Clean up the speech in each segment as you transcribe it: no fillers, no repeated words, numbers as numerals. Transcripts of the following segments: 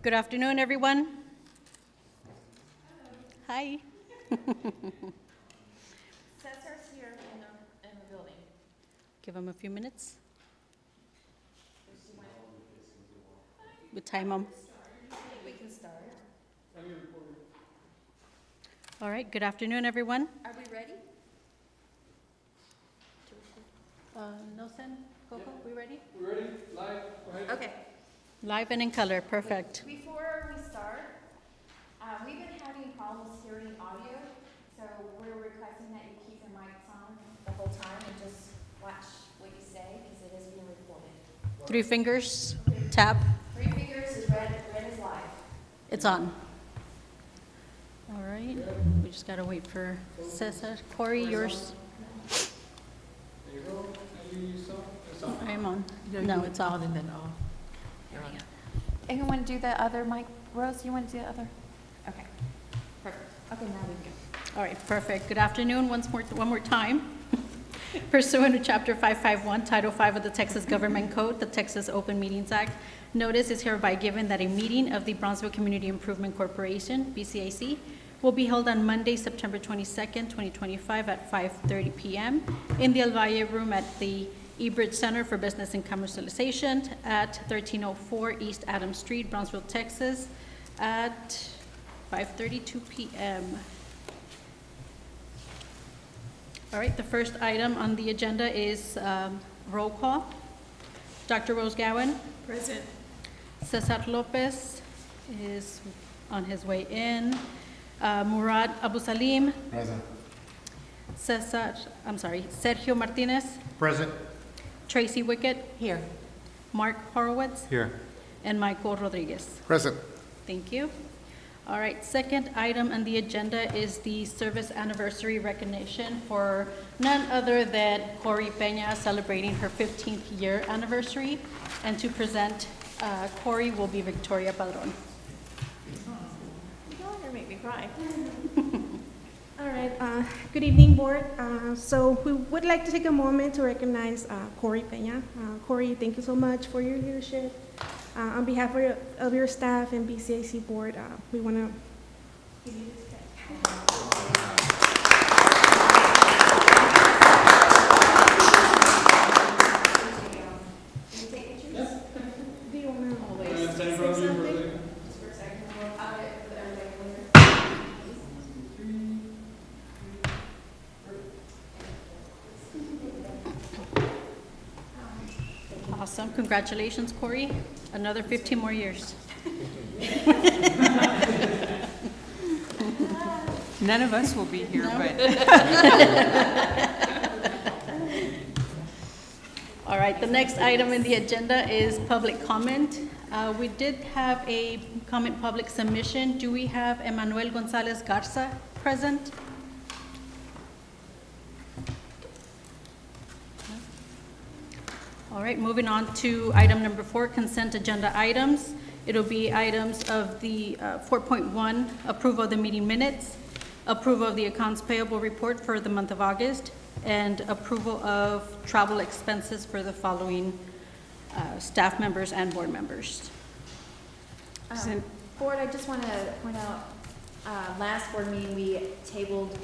Good afternoon, everyone. Hi. Cesar's here in the building. Give them a few minutes. We time them. We can start. All right, good afternoon, everyone. Are we ready? Nelson, Coco, we ready? We're ready? Live? Go ahead. Okay. Live and in color, perfect. Before we start, we've been having problems hearing audio, so we're requesting that you keep your mics on the whole time and just watch what you say because it is being recorded. 3 fingers, tap, 3 fingers is red is live. it's on. All right, we just gotta wait for Cesar. Corey, yours? There you go. And you saw? It's on. I am on. No, it's off. And then off. There we go. And you want to do the other mic? Rose, you want to do the other? Okay. Perfect. Okay, now we can go. All right, perfect. Good afternoon, one more time. Pursuant to Chapter 551, Title 5 of the Texas Government Code, the Texas Open Meetings Act, notice is hereby given that a meeting of the Brownsville Community Improvement Corporation, BCIC, will be held on Monday, September 22nd, 2025 at 5:30 p.m. in the El Valle Room at the eBridge Center for Business and Commercialization at 1304 East Adams Street, Brownsville, Texas, at 5:32 p.m. All right, the first item on the agenda is roll call. Dr. Rose Gowen. Present. Cesar Lopez is on his way in. Murad Abu Salim. Present. Sergio Martinez. Present. Tracy Wickett. Here. Mark Horowitz. Here. And Michael Rodriguez. Present. Thank you. All right, second item on the agenda is the service anniversary recognition for none other than Corey Peña celebrating her 15th year anniversary. And to present Corey will be Victoria Padron. You're gonna make me cry. All right, good evening, board. So we would like to take a moment to recognize Corey Peña. Corey, thank you so much for your leadership. On behalf of your staff and BCIC board, we want to give you this check. Do you want to Stand say in front of you for a something? second. Awesome, congratulations, Corey. Another 15 more years. None of us will be here, No. but All right, the next item in the agenda is public comment. We did have a comment public submission. Do we have Emmanuel Gonzalez Garza present? All right, moving on to item number 4, consent agenda items. It'll be items of the 4.1, approval of the meeting minutes, approval of the accounts payable report for the month of August, and approval of travel expenses for the following staff members and board members. Board, I just want to point out, last board meeting, we tabled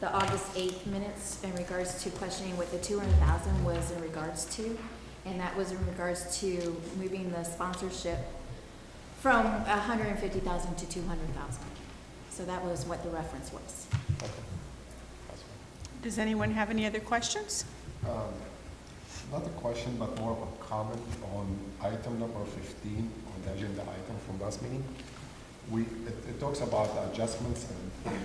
the August 8th minutes in regards to questioning what the 200,000 was in regards to, and that was in regards to moving the sponsorship from 150,000 to 200,000. So that was what the reference was. does anyone have any other questions? Not a question, but more of a comment on item number 15 on the agenda item from last meeting. It talks about adjustments and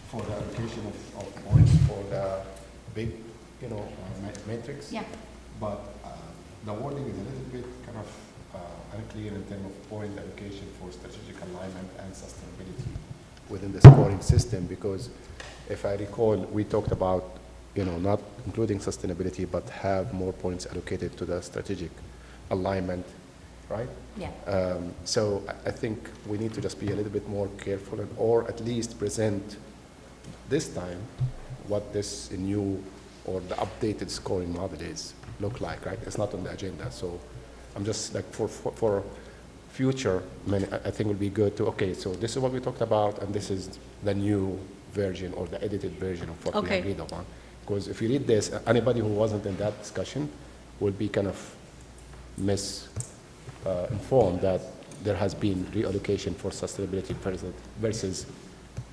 for the allocation of points for the big, matrix. Yeah. But the wording is a little bit kind of unclear in terms of point allocation for strategic alignment and sustainability within the scoring system, because if I recall, we talked about, not including sustainability, but have more points allocated to the strategic alignment, right? Yeah. So I think we need to just be a little bit more careful, or at least present this time what this new or the updated scoring model look like, right? It's not on the agenda, so I'm just like for future, I think would be good to, okay, so this is what we talked about, and this is the new version or the edited version of what we Okay. agreed upon. Because if you read this, anybody who wasn't in that discussion will be kind of misinformed that there has been reallocation for sustainability versus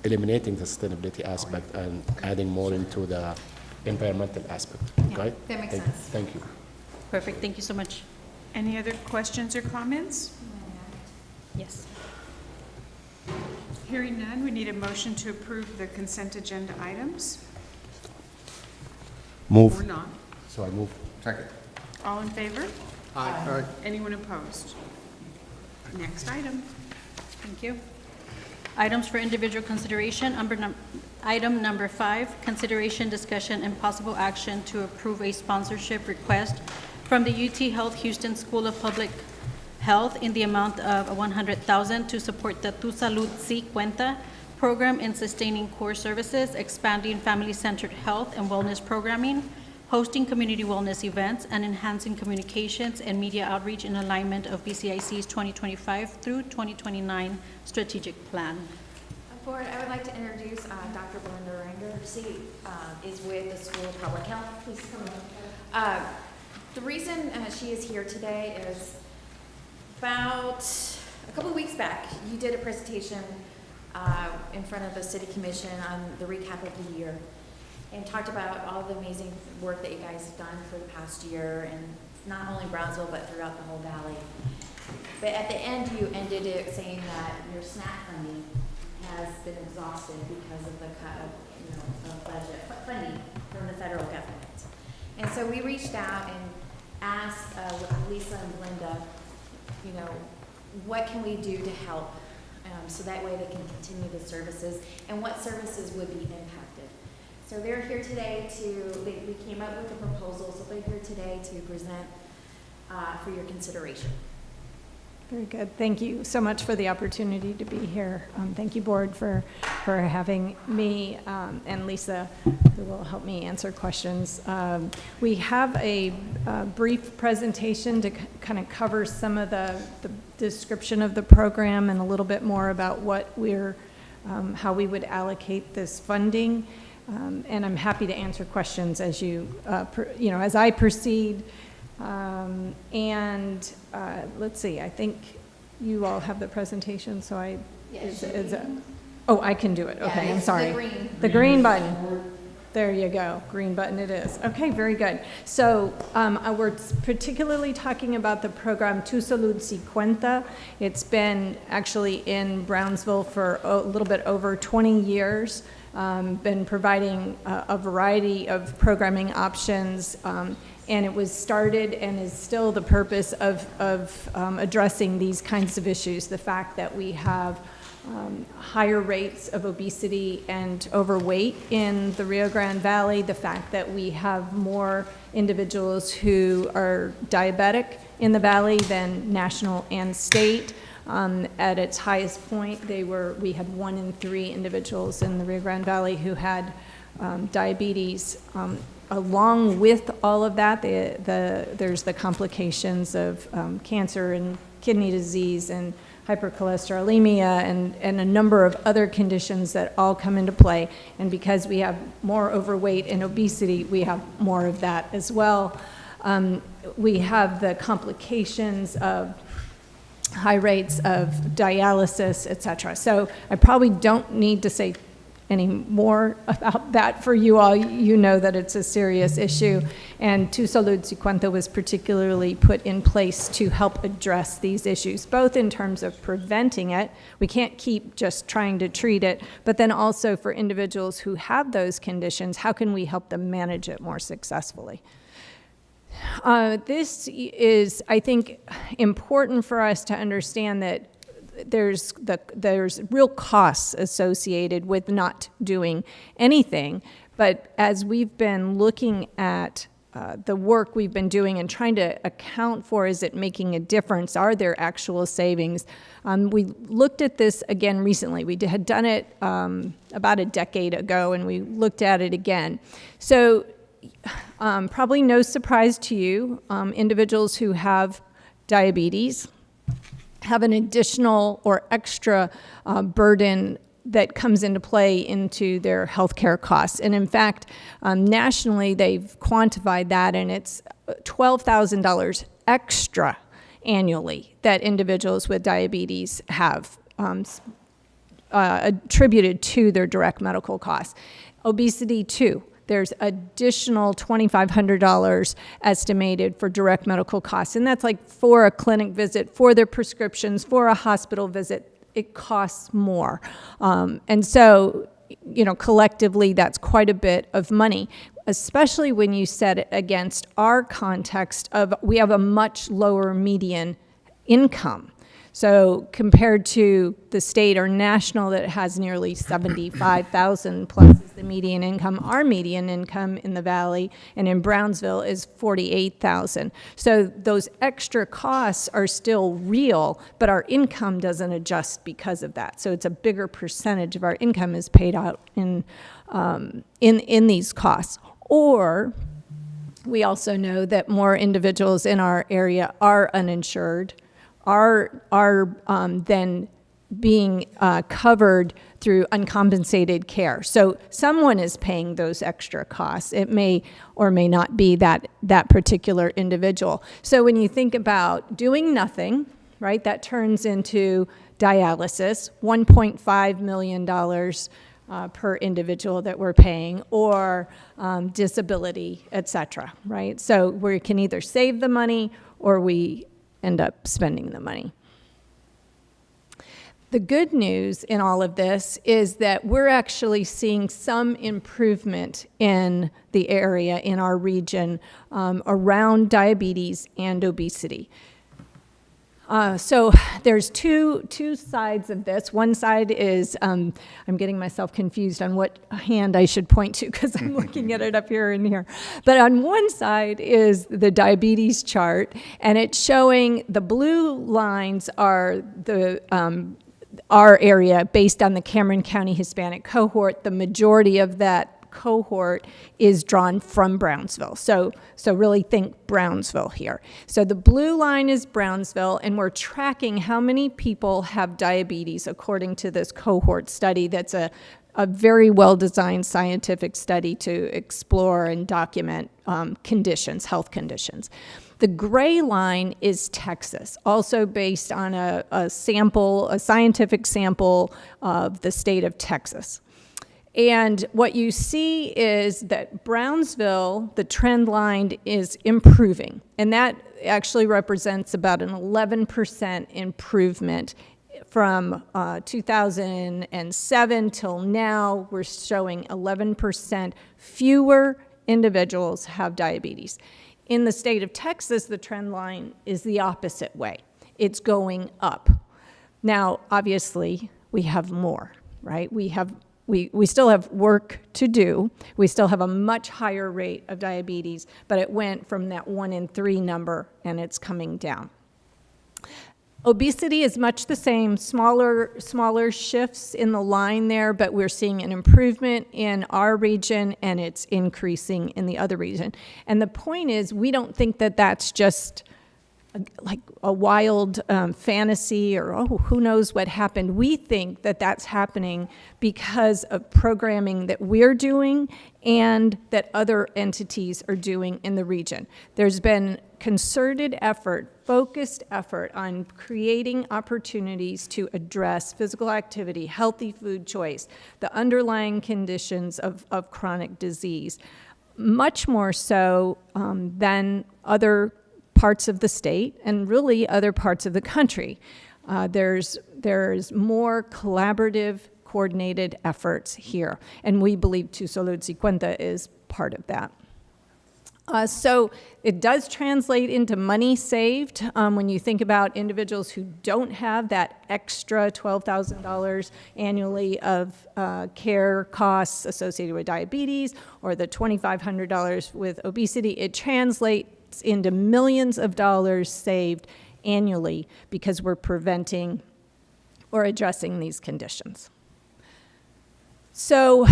eliminating the sustainability aspect and adding more into the environmental aspect, Yeah, okay? that makes Thank- sense. Thank you. Perfect, thank you so much. Any other questions or comments? Yes. Hearing none, we need a motion to approve the consent agenda items, or Move. not. So I move. Second. All in favor? Aye. Anyone opposed? Next item. Thank you. Items for individual consideration. Item number 5, consideration, discussion, and possible action to approve a sponsorship request from the UT Health Houston School of Public Health in the amount of $100,000 to support the Tu Salud Si Cuenta program in sustaining core services, expanding family-centered health and wellness programming, hosting community wellness events, and enhancing communications and media outreach in alignment of BCIC's 2025 through 2029 strategic plan. Board, I would like to introduce Dr. Belinda Ranger. She is with the School of Public Health. Please come up. The reason she is here today is about a couple of weeks back, you did a presentation in front of the City Commission on the recap of the year and talked about all the amazing work that you guys have done for the past year, and not only Brownsville, but throughout the whole valley. But at the end, you ended it saying that your SNAP funding has been exhausted because of the cut of, of budget funding from the federal government. And so we reached out and asked Lisa and Linda, what can we do to help so that way they can continue the services, and what services would be impacted. So they're here today we came up with a proposal, so they're here today to present for your consideration. Very good. Thank you so much for the opportunity to be here. Thank you, Board, for having me and Lisa, who will help me answer questions. We have a brief presentation to kind of cover some of the description of the program and a little bit more about what how we would allocate this funding. And I'm happy to answer questions as as I proceed. Let's see, I think you all have the presentation, so I can do it. Okay, I'm sorry. The green button. There you go, green button it is. Okay, very good. So we're particularly talking about the program Tu Salud Si Cuenta. It's been actually in Brownsville for a little bit over 20 years. Been providing a variety of programming options, and it was started and is still the purpose of addressing these kinds of issues. The fact that we have higher rates of obesity and overweight in the Rio Grande Valley, the fact that we have more individuals who are diabetic in the valley than national and state. At its highest point, we had 1 in 3 individuals in the Rio Grande Valley who had diabetes. Along with all of that, there's the complications of cancer and kidney disease and hypercholesterolemia and a number of other conditions that all come into play. And because we have more overweight and obesity, we have more of that as well. We have the complications of high rates of dialysis, et cetera. So I probably don't need to say any more about that for you all. You know that it's a serious issue, and Tu Salud Si Cuenta was particularly put in place to help address these issues, both in terms of preventing it. We can't keep just trying to treat it, but then also for individuals who have those conditions, how can we help them manage it more successfully? This is, I think, important for us to understand that there's real costs associated with not doing anything. But as we've been looking at the work we've been doing and trying to account for, is it making a difference? Are there actual savings? We looked at this again recently. We had done it about a decade ago, and we looked at it again. So probably no surprise to you, individuals who have diabetes have an additional or extra burden that comes into play into their healthcare costs. And in fact, nationally, they've quantified that, and it's $12,000 extra annually that individuals with diabetes have attributed to their direct medical costs. Obesity, too. There's additional $2,500 estimated for direct medical costs, and that's like for a clinic visit, for their prescriptions, for a hospital visit. It costs more. And so, you know, collectively, that's quite a bit of money, especially when you set it against our context of we have a much lower median income. So compared to the state or national that has nearly 75,000 plus is the median income, our median income in the Valley and in Brownsville is 48,000. So those extra costs are still real, but our income doesn't adjust because of that. So it's a bigger percentage of our income is paid out in these costs. Or we also know that more individuals in our area are uninsured, are then being covered through uncompensated care. So someone is paying those extra costs. It may or may not be that particular individual. So when you think about doing nothing, right, that turns into dialysis, $1.5 million per individual that we're paying, or disability, et cetera, right? So we can either save the money or we end up spending the money. The good news in all of this is that we're actually seeing some improvement in the area, in our region, around diabetes and obesity. So there's two sides of this. One side is, I'm getting myself confused on what hand I should point to because I'm looking at it up here and here. But on one side is the diabetes chart, and it's showing the blue lines are our area based on the Cameron County Hispanic cohort. The majority of that cohort is drawn from Brownsville. So really think Brownsville here. So the blue line is Brownsville, and we're tracking how many people have diabetes according to this cohort study. That's a very well-designed scientific study to explore and document conditions, health conditions. The gray line is Texas, also based on a scientific sample of the state of Texas. And what you see is that Brownsville, the trend line is improving. And that actually represents about an 11% improvement from 2007 till now. We're showing 11% fewer individuals have diabetes. In the state of Texas, the trend line is the opposite way. It's going up. Now, obviously, we have more, right? We still have work to do. We still have a much higher rate of diabetes, but it went from that 1 in 3 number, and it's coming down. Obesity is much the same, smaller shifts in the line there, but we're seeing an improvement in our region, and it's increasing in the other region. And the point is, we don't think that that's just like a wild fantasy or, oh, who knows what happened. We think that that's happening because of programming that we're doing and that other entities are doing in the region. There's been concerted effort, focused effort on creating opportunities to address physical activity, healthy food choice, the underlying conditions of chronic disease, much more so than other parts of the state and really other parts of the country. There's more collaborative, coordinated efforts here, and we believe Tu Salud Si Cuenta is part of that. So it does translate into money saved when you think about individuals who don't have that extra $12,000 annually of care costs associated with diabetes or the $2,500 with obesity. It translates into millions of dollars saved annually because we're preventing or addressing these conditions. So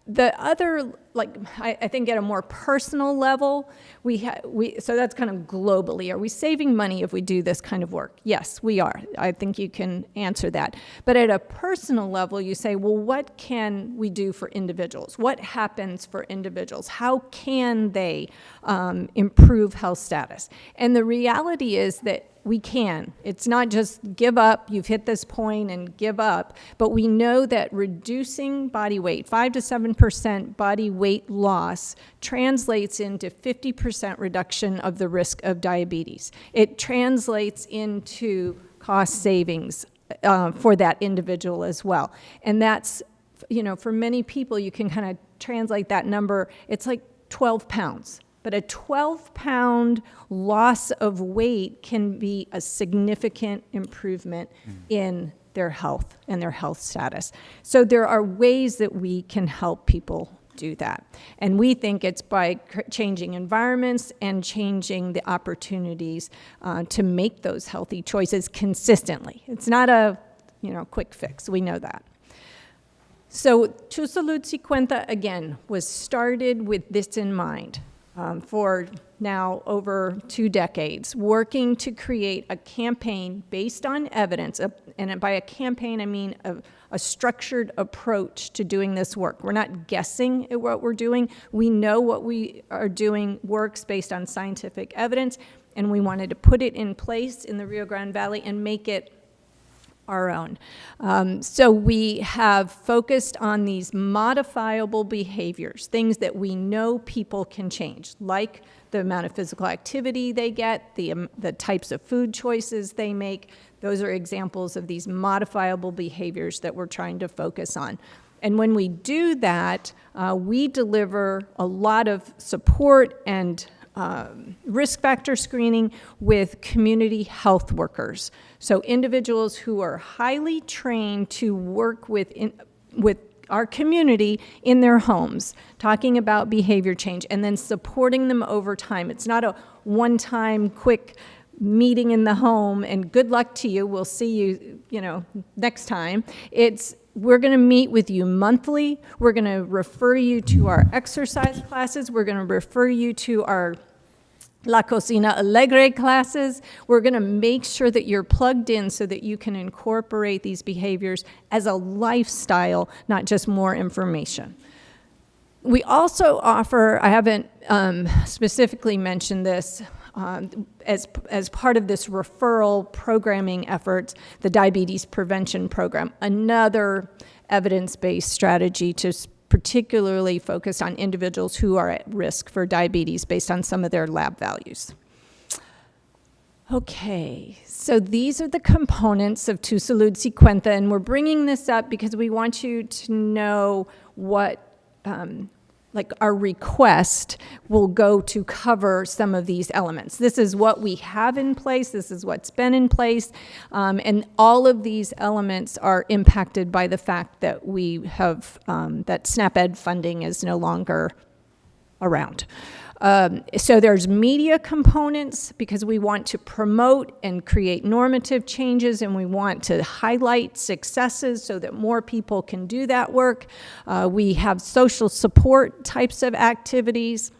the other I think at a more personal level, so that's kind of globally. Are we saving money if we do this kind of work? Yes, we are. I think you can answer that. But at a personal level, you say, well, what can we do for individuals? What happens for individuals? How can they improve health status? And the reality is that we can. It's not just give up, you've hit this point and give up, but we know that reducing body weight, 5 to 7% body weight loss, translates into 50% reduction of the risk of diabetes. It translates into cost savings for that individual as well. And that's, for many people, you can kind of translate that number, it's like 12 pounds. But a 12-pound loss of weight can be a significant improvement in their health and their health status. So there are ways that we can help people do that. And we think it's by changing environments and changing the opportunities to make those healthy choices consistently. It's not a quick fix. We know that. So Tu Salud Si Cuenta, again, was started with this in mind. For now over 2 decades, working to create a campaign based on evidence, and by a campaign I mean a structured approach to doing this work. We're not guessing at what we're doing. We know what we are doing works based on scientific evidence, and we wanted to put it in place in the Rio Grande Valley and make it our own. So we have focused on these modifiable behaviors, things that we know people can change, like the amount of physical activity they get, the types of food choices they make. Those are examples of these modifiable behaviors that we're trying to focus on. And when we do that, we deliver a lot of support and risk factor screening with community health workers. So individuals who are highly trained to work with our community in their homes, talking about behavior change and then supporting them over time. It's not a one-time quick meeting in the home and good luck to you, we'll see you, next time. We're going to meet with you monthly. We're going to refer you to our exercise classes. We're going to refer you to our La Cocina Alegre classes. We're going to make sure that you're plugged in so that you can incorporate these behaviors as a lifestyle, not just more information. We also offer, I haven't specifically mentioned this, as part of this referral programming effort, the Diabetes Prevention Program, another evidence-based strategy to particularly focus on individuals who are at risk for diabetes based on some of their lab values. Okay, so these are the components of Tu Salud Si Cuenta, and we're bringing this up because we want you to know what our request will go to cover some of these elements. This is what we have in place, this is what's been in place, and all of these elements are impacted by the fact that we have, that SNAP-Ed funding is no longer around. So there's media components because we want to promote and create normative changes, and we want to highlight successes so that more people can do that work. We have social support types of activities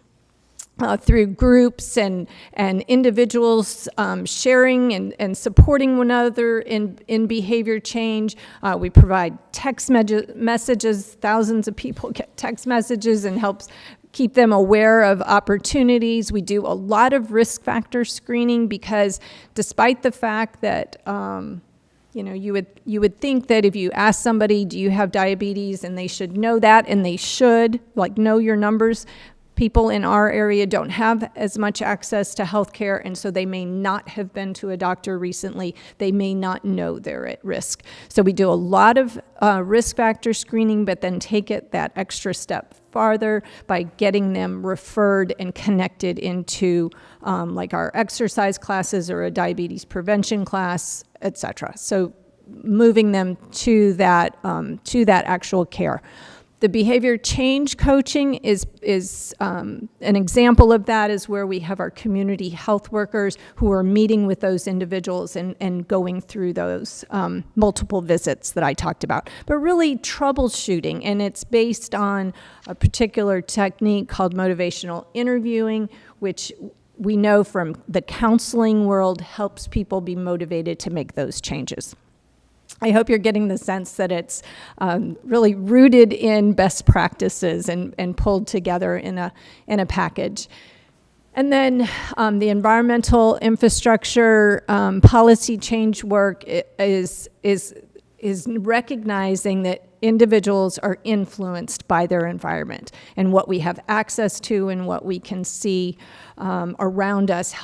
through groups and individuals sharing and supporting one another in behavior change. We provide text messages. Thousands of people get text messages and helps keep them aware of opportunities. We do a lot of risk factor screening because despite the fact that you would think that if you ask somebody, do you have diabetes, and they should know that, and they should, know your numbers. People in our area don't have as much access to healthcare, and so they may not have been to a doctor recently. They may not know they're at risk. So we do a lot of risk factor screening, but then take it that extra step farther by getting them referred and connected into our exercise classes or a diabetes prevention class, et cetera. So moving them to that actual care. The behavior change coaching is an example of that, is where we have our community health workers who are meeting with those individuals and going through those multiple visits that I talked about. But really troubleshooting, and it's based on a particular technique called motivational interviewing, which we know from the counseling world helps people be motivated to make those changes. I hope you're getting the sense that it's really rooted in best practices and pulled together in a package. And then the environmental infrastructure policy change work is recognizing that individuals are influenced by their environment, and what we have access to and what we can see around us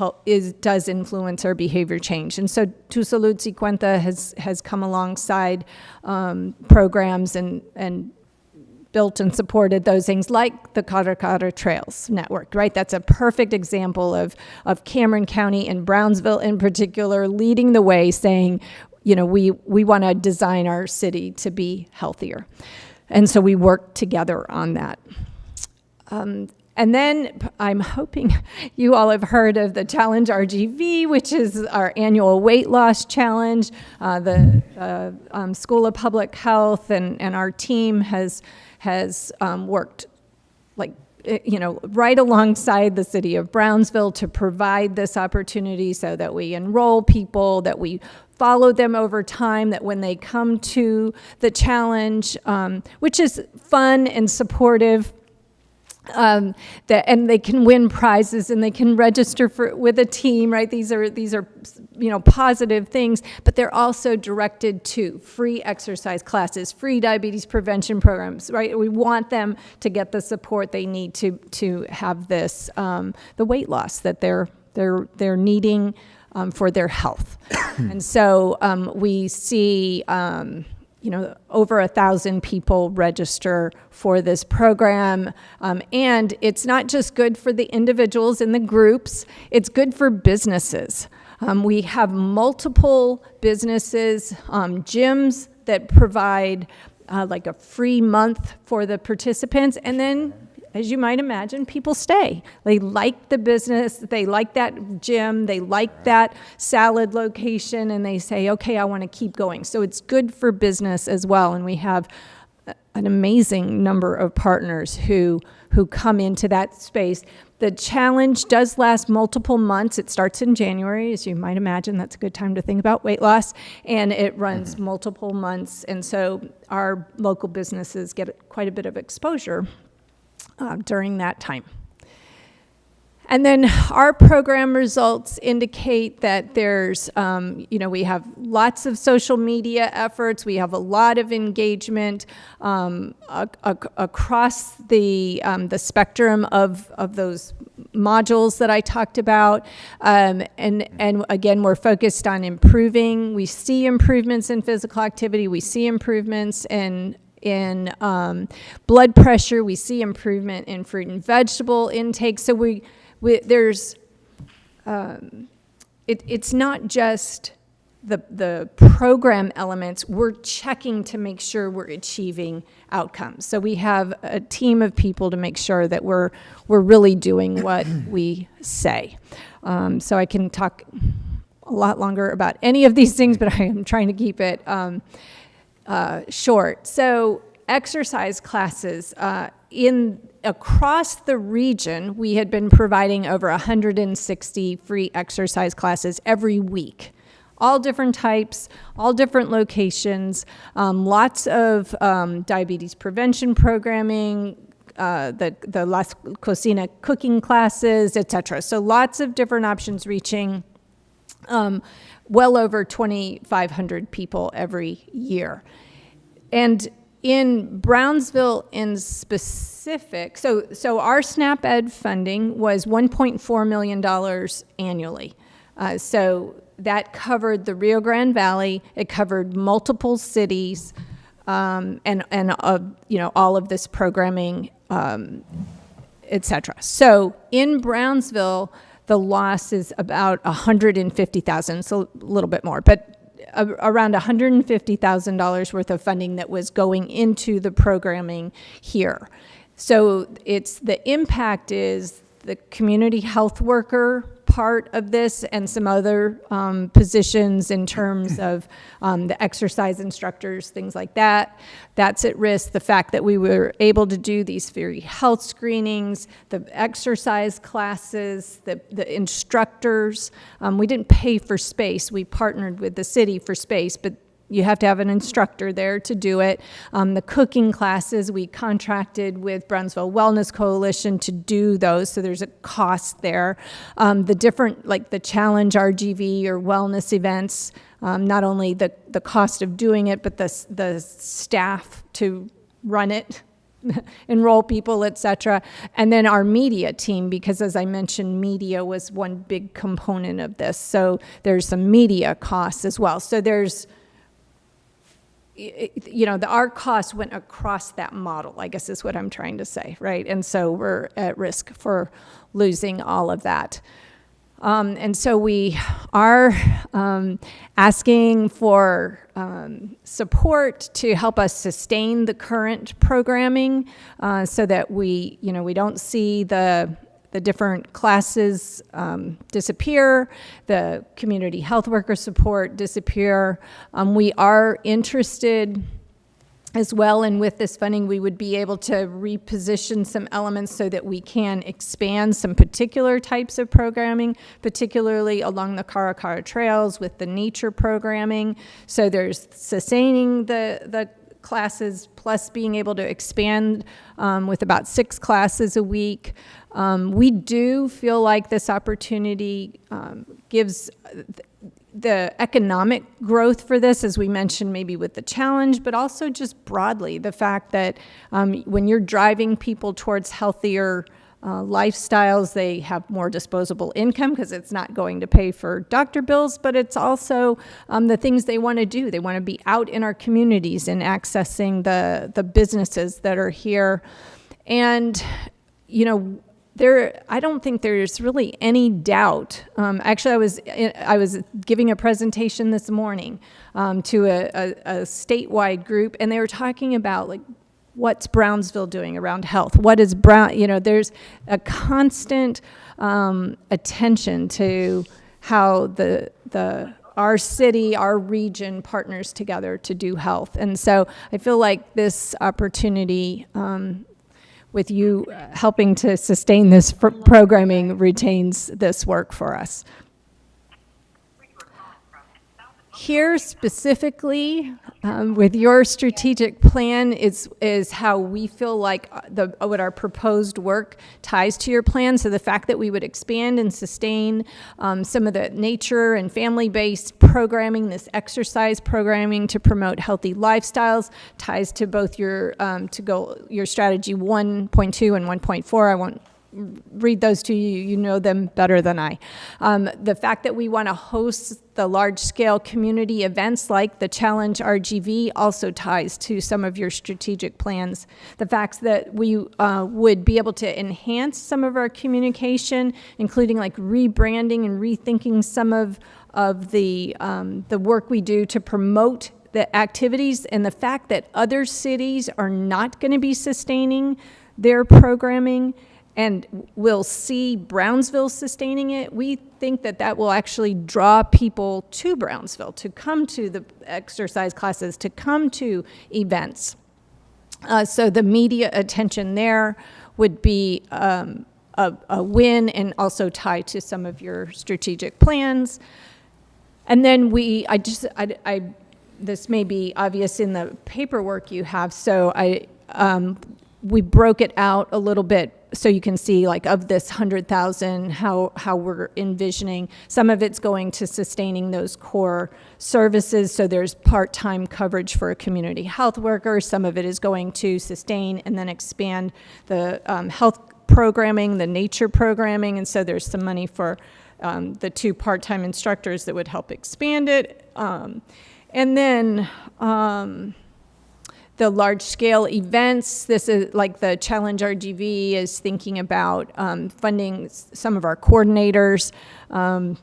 does influence our behavior change. And so Tu Salud Si Cuenta has come alongside programs and built and supported those things, like the Cara Cara Trails Network, right? That's a perfect example of Cameron County and Brownsville in particular leading the way, saying, you know, we want to design our city to be healthier. And so we work together on that. And then I'm hoping you all have heard of the Challenge RGV, which is our annual weight loss challenge. The School of Public Health and our team has worked right alongside the city of Brownsville to provide this opportunity so that we enroll people, that we follow them over time, that when they come to the challenge, which is fun and supportive, and they can win prizes and they can register with a team, right? These are positive things, but they're also directed to free exercise classes, free diabetes prevention programs, right? We want them to get the support they need to have this the weight loss that they're needing for their health. And so we see over 1,000 people register for this program. And it's not just good for the individuals in the groups, it's good for businesses. We have multiple businesses, gyms that provide like a free month for the participants, and then, as you might imagine, people stay. They like the business, they like that gym, they like that salad location, and they say, okay, I want to keep going. So it's good for business as well, and we have an amazing number of partners who come into that space. The challenge does last multiple months. It starts in January, as you might imagine. That's a good time to think about weight loss, and it runs multiple months, and so our local businesses get quite a bit of exposure during that time. And then our program results indicate that there's, we have lots of social media efforts. We have a lot of engagement across the spectrum of those modules that I talked about. And again, we're focused on improving. We see improvements in physical activity. We see improvements in blood pressure. We see improvement in fruit and vegetable intake. So it's not just the program elements. We're checking to make sure we're achieving outcomes. So we have a team of people to make sure that we're really doing what we say. So I can talk a lot longer about any of these things, but I am trying to keep it short. So exercise classes across the region, we had been providing over 160 free exercise classes every week. All different types, all different locations, lots of diabetes prevention programming, the La Cocina cooking classes, etc. So lots of different options reaching well over 2,500 people every year. And in Brownsville in specific, so our SNAP Ed funding was $1.4 million annually. So that covered the Rio Grande Valley, it covered multiple cities, and all of this programming, et cetera. So in Brownsville, the loss is about $150,000, so a little bit more, but around $150,000 worth of funding that was going into the programming here. So the impact is the community health worker part of this and some other positions in terms of the exercise instructors, things like that. That's at risk. The fact that we were able to do these free health screenings, the exercise classes, the instructors. We didn't pay for space. We partnered with the city for space, but you have to have an instructor there to do it. The cooking classes, we contracted with Brownsville Wellness Coalition to do those, so there's a cost there. The different, like the Challenge RGV or wellness events, not only the cost of doing it, but the staff to run it, enroll people, et cetera. And then our media team, because as I mentioned, media was one big component of this. So there's some media costs as well. So there's, our costs went across that model, I guess is what I'm trying to say, right? And so we're at risk for losing all of that. And so we are asking for support to help us sustain the current programming so that we don't see the different classes disappear, the community health worker support disappear. We are interested as well, and with this funding, we would be able to reposition some elements so that we can expand some particular types of programming, particularly along the Caracara trails with the nature programming. So there's sustaining the classes plus being able to expand with about 6 classes a week. We do feel like this opportunity gives the economic growth for this, as we mentioned, maybe with the challenge, but also just broadly, the fact that when you're driving people towards healthier lifestyles, they have more disposable income because it's not going to pay for doctor bills, but it's also the things they want to do. They want to be out in our communities and accessing the businesses that are here. And, I don't think there's really any doubt. Actually, I was giving a presentation this morning to a statewide group, and they were talking about like what's Brownsville doing around health. What is there's a constant attention to how our city, our region partners together to do health, and so I feel like this opportunity. With you helping to sustain this programming retains this work for us. Here specifically, with your strategic plan is how we feel like what our proposed work ties to your plan. So the fact that we would expand and sustain some of the nature and family-based programming, this exercise programming to promote healthy lifestyles, ties to both your strategy 1.2 and 1.4. I won't read those to you, you know them better than I. The fact that we want to host the large-scale community events like the Challenge RGV also ties to some of your strategic plans. The fact that we would be able to enhance some of our communication, including like rebranding and rethinking some of the work we do to promote the activities, and the fact that other cities are not going to be sustaining their programming and we'll see Brownsville sustaining it, we think that will actually draw people to Brownsville, to come to the exercise classes, to come to events. So the media attention there would be a win and also tied to some of your strategic plans. And then this may be obvious in the paperwork you have, so we broke it out a little bit so you can see, like, of this 100,000, how we're envisioning. Some of it's going to sustaining those core services, so there's part-time coverage for a community health worker. Some of it is going to sustain and then expand the health programming, the nature programming, and so there's some money for the 2 part-time instructors that would help expand it. And then the large-scale events, this is like the Challenge RGV is thinking about funding some of our coordinators.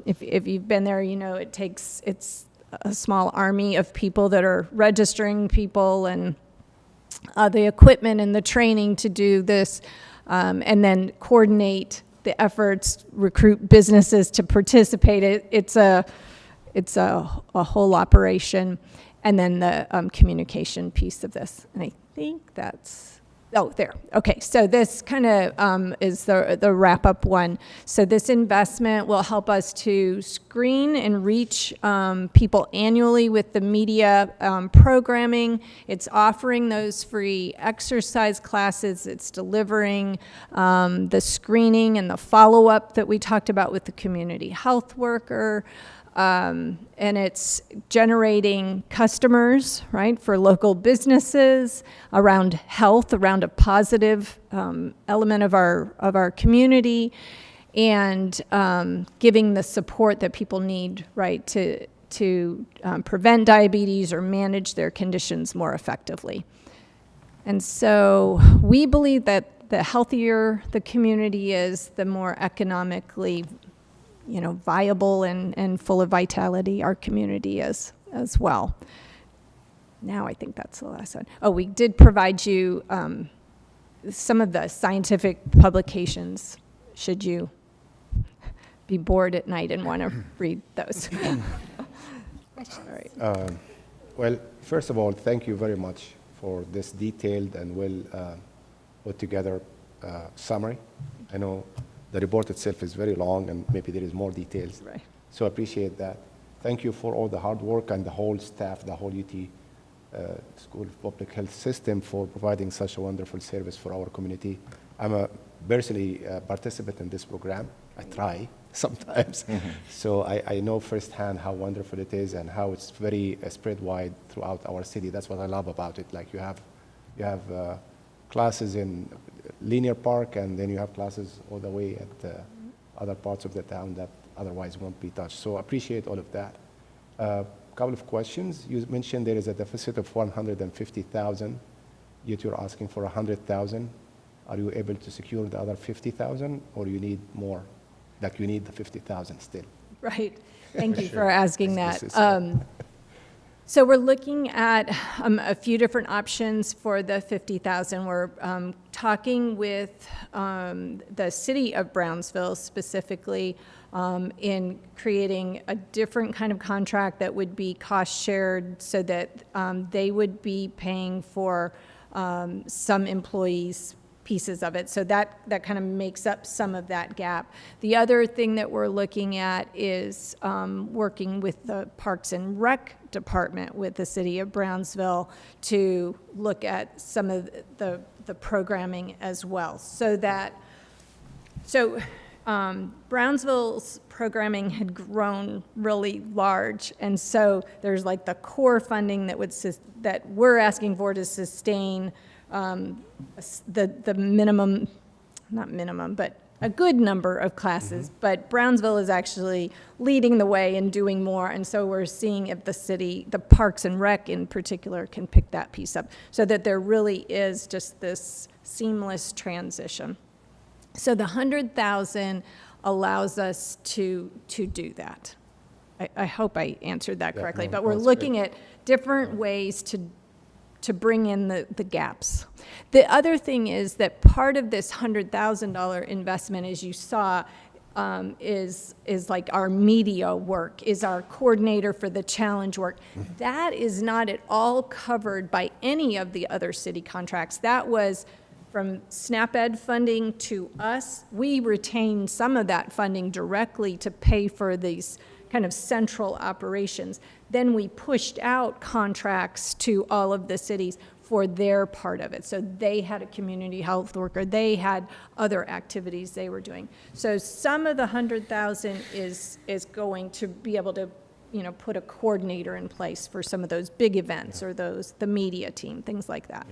If you've been there, you know it's a small army of people that are registering people and the equipment and the training to do this, and then coordinate the efforts, recruit businesses to participate. It's a whole operation, and then the communication piece of this. And I think that's, oh, there. Okay, so this kind of is the wrap-up one. So this investment will help us to screen and reach people annually with the media programming. It's offering those free exercise classes. It's delivering the screening and the follow-up that we talked about with the community health worker. And it's generating customers, right, for local businesses around health, around a positive element of our community, and giving the support that people need, right, to prevent diabetes or manage their conditions more effectively. And so we believe that the healthier the community is, the more economically viable and full of vitality our community is as well. Now I think that's the last one. Oh, we did provide you some of the scientific publications, should you be bored at night and want to read those. All right. Well, first of all, thank you very much for this detailed and well put together summary. I know the report itself is very long and maybe there is more details. Right. So I appreciate that. Thank you for all the hard work and the whole staff, the whole UT School of Public Health system for providing such a wonderful service for our community. I'm a personally participant in this program. I try sometimes. So I know firsthand how wonderful it is and how it's very spread wide throughout our city. That's what I love about it. Like you have classes in Linear Park, and then you have classes all the way at other parts of the town that otherwise won't be touched. So I appreciate all of that. Couple of questions. You mentioned there is a deficit of 150,000, yet you're asking for 100,000. Are you able to secure the other 50,000, or you need more? Like you need the 50,000 still? Right. Thank you for asking that. This is- So we're looking at a few different options for the 50,000. We're talking with the city of Brownsville specifically in creating a different kind of contract that would be cost shared so that they would be paying for some employees' pieces of it. So that kind of makes up some of that gap. The other thing that we're looking at is working with the Parks and Rec Department with the city of Brownsville to look at some of the programming as well. So Brownsville's programming had grown really large, and so there's like the core funding that we're asking for to sustain the minimum, not minimum, but a good number of classes. But Brownsville is actually leading the way and doing more, and so we're seeing if the city, the Parks and Rec in particular, can pick that piece up so that there really is just this seamless transition. So the 100,000 allows us to do that. I hope I answered that correctly, no, but we're that's looking great. at different ways to bring in the gaps. The other thing is that part of this $100,000 investment, as you saw, is like our media work, is our coordinator for the challenge work. That is not at all covered by any of the other city contracts. That was from SNAP-Ed funding to us. We retained some of that funding directly to pay for these kind of central operations. Then we pushed out contracts to all of the cities for their part of it. So they had a community health worker, they had other activities they were doing. So some of the 100,000 is going to be able to, put a coordinator in place for some of those big events or the media team, things like that.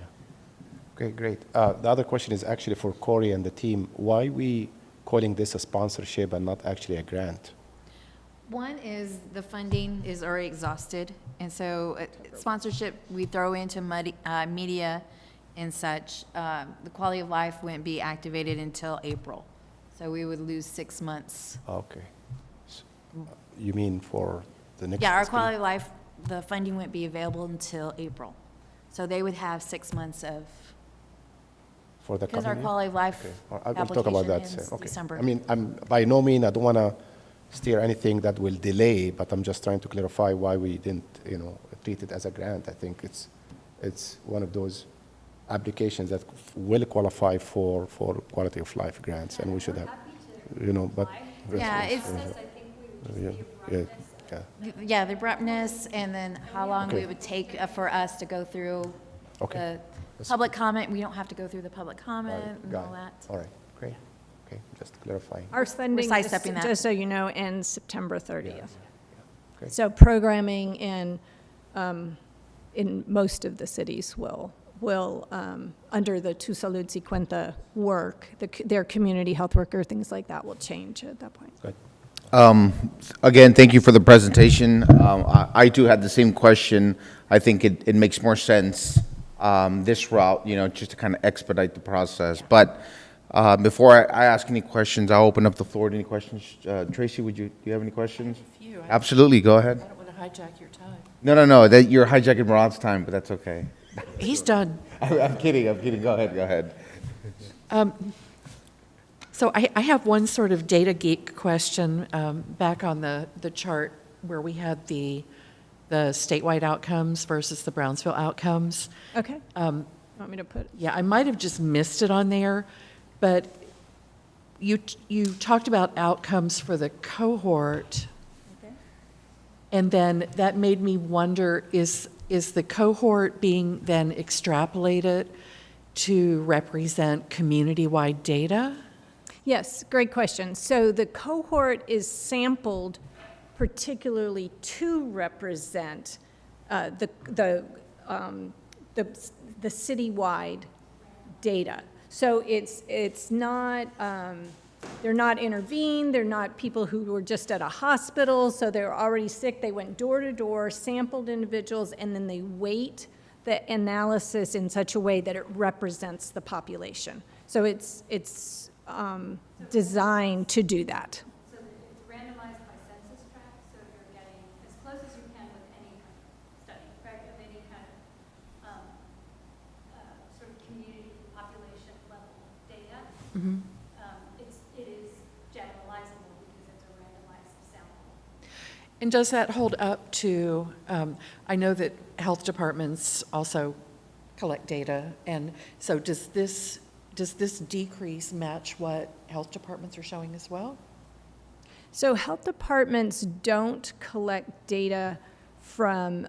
Okay, great. The other question is actually for Corey and the team. Why we calling this a sponsorship and not actually a grant? One is the funding is already exhausted, and so sponsorship we throw into media and such. The quality of life wouldn't be activated until April, so we would lose 6 months. Okay. You mean for the next. Yeah, our fiscal year? quality of life, the funding wouldn't be available until April. So they would have 6 months of, For the because our coming year? quality of life Okay. All right, I'll talk about that. application ends Okay. December. I mean, by no means, I don't want to steer anything that will delay, but I'm just trying to clarify why we didn't, treat it as a grant. I think it's one of those applications that will qualify for quality of life grants, and we should have, but. Yeah, it's, Yeah, yeah. yeah, the abruptness and then how long Okay. it would take for us to go through Okay. the public comment. We don't have to go through the public All comment right, and got all it. that. All right, great. Okay, just clarifying. Our funding, sidestepping that. just so you know, ends September 30th. Okay. So programming in most of the cities will, under the Tu Salud Si Cuenta work, their community health worker, things like that will change at that point. Good. Again, thank you for the presentation. I too had the same question. I think it makes more sense, this route, just to kind of expedite the process. But before I ask any questions, I'll open up the floor to any questions. Tracy, do you have any questions? Few. Absolutely, go ahead. I don't want to hijack your time. No, that you're hijacking Murad's time, but that's okay. He's done. I'm kidding. Go ahead. So I have one sort of data geek question back on the chart where we had the statewide outcomes versus the Brownsville outcomes. Okay? Want me to put? Yeah, I might have just missed it on there, but you talked about outcomes for the cohort. Okay. And then that made me wonder, is the cohort being then extrapolated to represent community-wide data? Yes, great question. So the cohort is sampled particularly to represent the citywide data. So it's not, they're not intervened, they're not people who were just at a hospital, so they're already sick. They went door to door, sampled individuals, and then they weight the analysis in such a way that it represents the population. So it's designed to do that. So it's randomized by census tract, so you're getting as close as you can with any kind of study, right, of any kind of sort of community population level data. It is generalizable because it's a randomized sample. And does that hold up to, I know that health departments also collect data, and so does this decrease match what health departments are showing as well? So health departments don't collect data from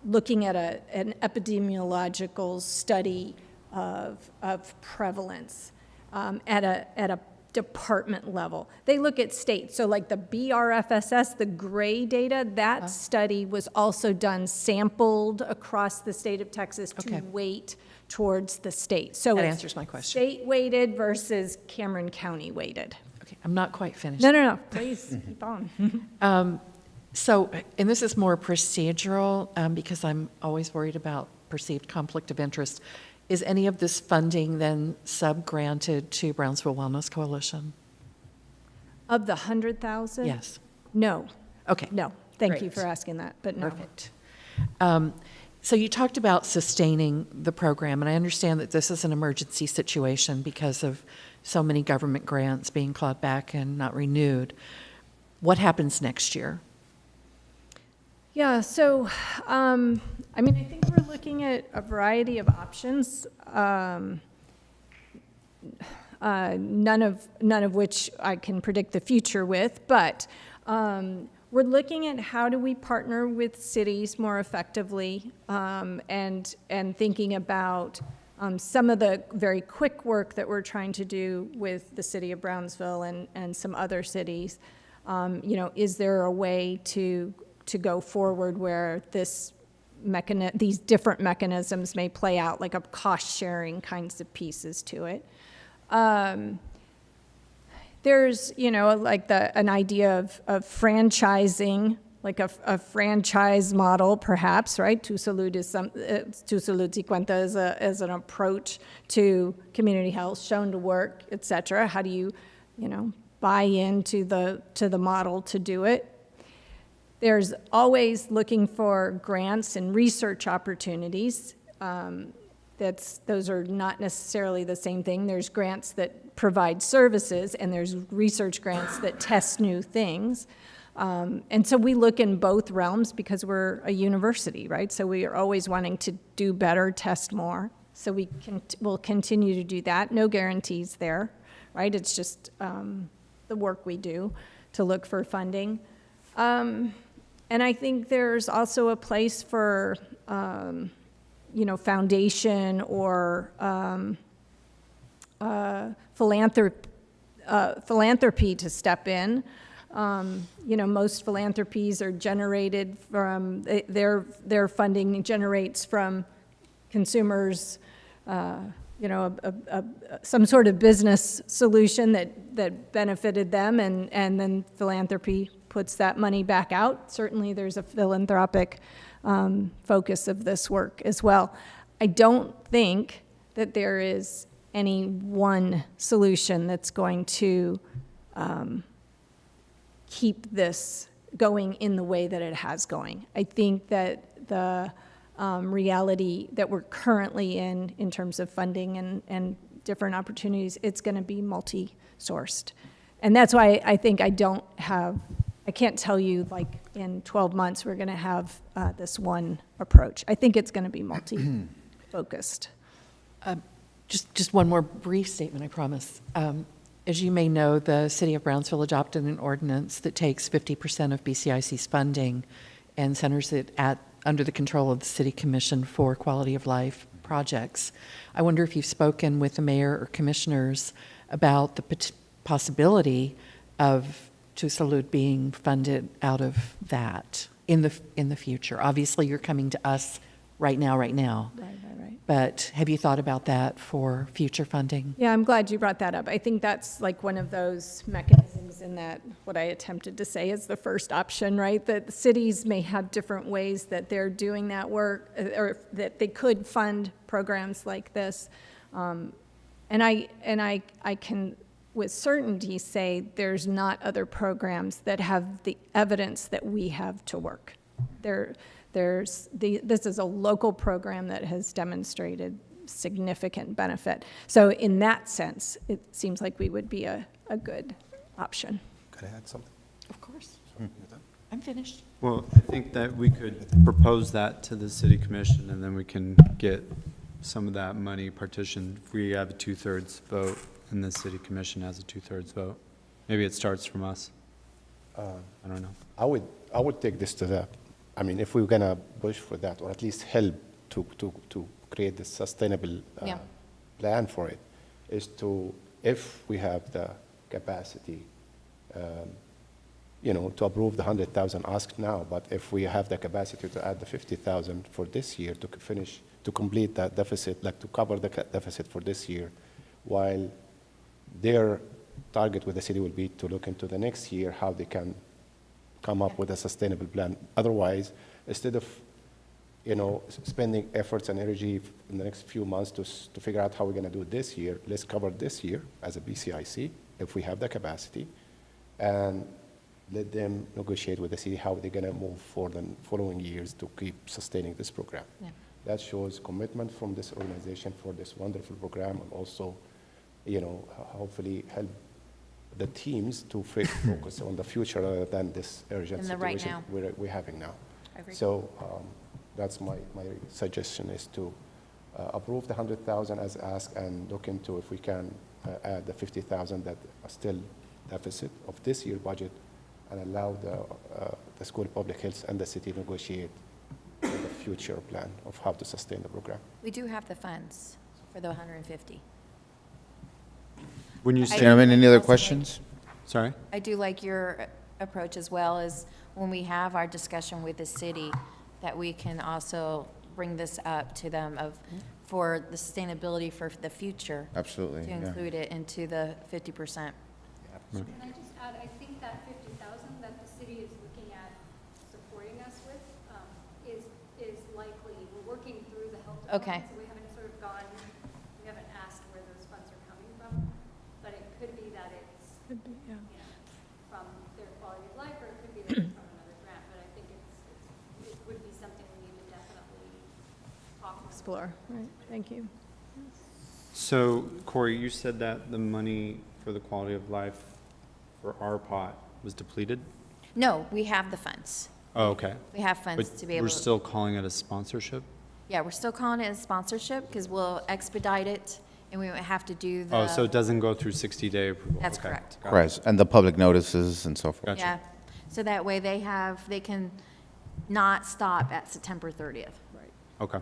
looking at an epidemiological study of prevalence at a department level. They look at states. So like the BRFSS, the gray data, that study was also done, sampled across the state of Texas to Okay. weight towards the state. So That it's answers my question. state weighted versus Cameron County weighted. Okay, I'm not quite finished. No, please, keep on. So, and this is more procedural, because I'm always worried about perceived conflict of interest. Is any of this funding then sub-granted to Brownsville Wellness Coalition? Of the 100,000? Yes. No, Okay. no. Thank you Great. for asking that, but no. Perfect. So you talked about sustaining the program, and I understand that this is an emergency situation because of so many government grants being clawed back and not renewed. What happens next year? Yeah, so, I think we're looking at a variety of options, none of which I can predict the future with, but we're looking at how do we partner with cities more effectively, and thinking about some of the very quick work that we're trying to do with the city of Brownsville and some other cities. Is there a way to go forward where these different mechanisms may play out, like a cost-sharing kinds of pieces to it? There's, like an idea of franchising, like a franchise model, perhaps, right? Tu Salud Si Cuenta is an approach to community health shown to work, et cetera. How do you, buy into the model to do it? There's always looking for grants and research opportunities. Those are not necessarily the same thing. There's grants that provide services, and there's research grants that test new things. And so we look in both realms because we're a university, right? So we are always wanting to do better, test more. So we'll continue to do that. No guarantees there, right? It's just the work we do to look for funding. And I think there's also a place for, foundation or philanthropy to step in. Most philanthropies are generated from, their funding generates from consumers, some sort of business solution that benefited them, and then philanthropy puts that money back out. Certainly there's a philanthropic focus of this work as well. I don't think that there is any one solution that's going to keep this going in the way that it has going. I think that the reality that we're currently in terms of funding and different opportunities, it's going to be multi-sourced. And that's why I think I can't tell you like in 12 months we're going to have this one approach. I think it's going to be multi-focused. Just one more brief statement, I promise. As you may know, the City of Brownsville adopted an ordinance that takes 50% of BCIC's funding and centers it under the control of the City Commission for quality of life projects. I wonder if you've spoken with the mayor or commissioners about the possibility of To Salud being funded out of that in the future. Obviously, you're coming to us right now. Right. But have you thought about that for future funding? Yeah, I'm glad you brought that up. I think that's like one of those mechanisms in that what I attempted to say is the first option, right? That the cities may have different ways that they're doing that work, or that they could fund programs like this. And I can with certainty say there's not other programs that have the evidence that we have to work. This is a local program that has demonstrated significant benefit. So in that sense, it seems like we would be a good option. Can I add something? Of course. I'm finished. Well, I think that we could propose that to the city commission, and then we can get some of that money partitioned. If we have a 2/3 vote and the city commission has a 2/3 vote, maybe it starts from us. I don't know. I would take this to that. I mean, if we're gonna push for that, or at least help to create this sustainable plan for it, is to, if we have the capacity, to approve the 100,000 asked now, but if we have the capacity to add the 50,000 for this year to complete that deficit, like to cover the deficit for this year, while their target with the city will be to look into the next year how they can come up with a sustainable plan. Otherwise, instead of spending efforts and energy in the next few months to figure out how we're going to do it this year, let's cover this year as a BCIC if we have the capacity, and let them negotiate with the city how they're going to move for the following years to keep sustaining this program. Yeah. That shows commitment from this organization for this wonderful program, and also, hopefully help the teams to focus on the future rather than this urgent In the right situation we're having now. I agree. So that's my suggestion, is to approve the 100,000 as asked, and look into if we can add the 50,000 that are still deficit of this year budget, and allow the School of Public Health and the city negotiate the future plan of how to sustain the program. We do have the funds for the 150. When you I say, Gentlemen, any other Also, questions? sorry? I do like your approach as well, as when we have our discussion with the city, that we can also bring this up to them for the sustainability for the future. Absolutely, To yeah. include it into the 50%. Can I just add, I think that 50,000 that the city is looking at supporting us with is likely, we're working through the health Okay. department, so we haven't sort of we haven't asked where those funds are coming from, but it could be that it's, from their quality of life, or it could be that it's from another grant, but I explore, right? Thank you. So Corey, you said that the money for the quality of life for our pot was depleted? No, we have the funds. Oh, okay. We have funds But to be able we're to. still calling it a sponsorship? Yeah, we're still calling it a sponsorship because we'll expedite it and we won't have to do the. Oh, so it doesn't go through 60-day approval? That's Okay, correct. got it. Correct, and the public notices and so forth. Gotcha. Yeah, so that way they can not stop at September 30th. Okay.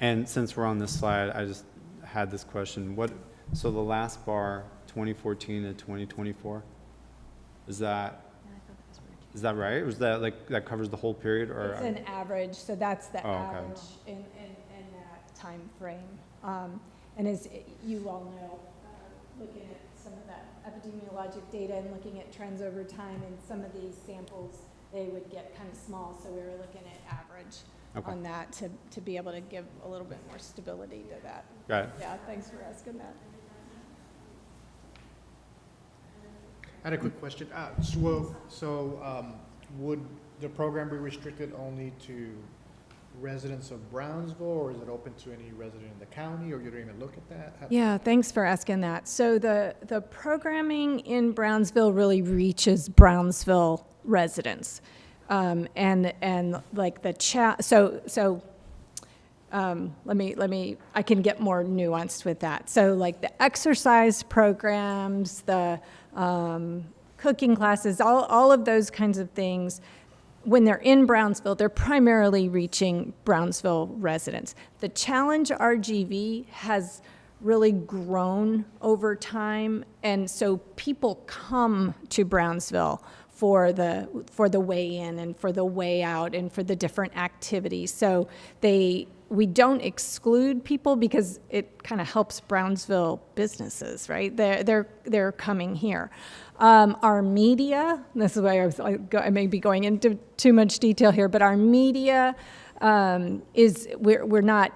And since we're on this slide, I just had this question. So the last bar, 2014 to 2024, is that right? Was that like, that covers the whole period or? It's an average, so that's the Oh, okay. average in that time frame. And as you all know, looking at some of that epidemiologic data and looking at trends over time, and some of these samples, they would get kind of small, so we were looking at average Okay. on that to be able to give a little bit more stability to that. Got it. Yeah, thanks for asking that. I had a quick question. Would the program be restricted only to residents of Brownsville, or is it open to any resident in the county, or you don't even look at that? Yeah, thanks for asking that. So the programming in Brownsville really reaches Brownsville residents. And like the chat, I can get more nuanced with that. So like the exercise programs, the cooking classes, all of those kinds of things, when they're in Brownsville, they're primarily reaching Brownsville residents. The Challenge RGV has really grown over time, and so people come to Brownsville for the way in and for the way out and for the different activities. So we don't exclude people because it kind of helps Brownsville businesses, right? They're coming here. Our media, this is why I may be going into too much detail here, but our media we're not,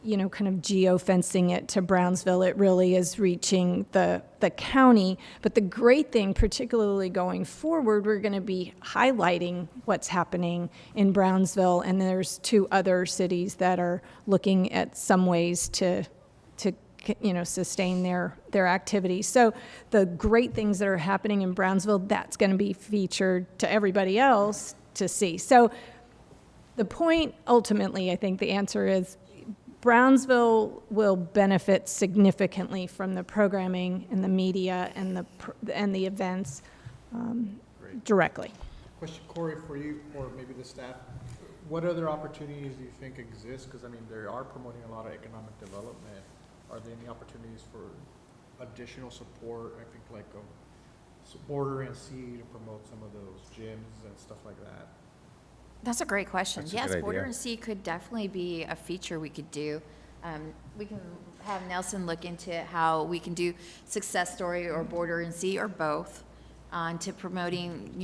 kind of geo-fencing it to Brownsville. It really is reaching the county. But the great thing, particularly going forward, we're going to be highlighting what's happening in Brownsville, and there's 2 other cities that are looking at some ways to sustain their activity. So the great things that are happening in Brownsville, that's going to be featured to everybody else to see. So the point, ultimately, I think the answer is Brownsville will benefit significantly from the programming and the media and the events directly. Question, Corey, for you, or maybe the staff. What other opportunities do you think exist? Because, they are promoting a lot of economic development. Are there any opportunities for additional support? I think like Border and Sea to promote some of those gyms and stuff like that. That's a great question. That's a Yes, good Border idea. and Sea could definitely be a feature we could do. We can have Nelson look into how we can do Success Story or Border and Sea or both to promoting,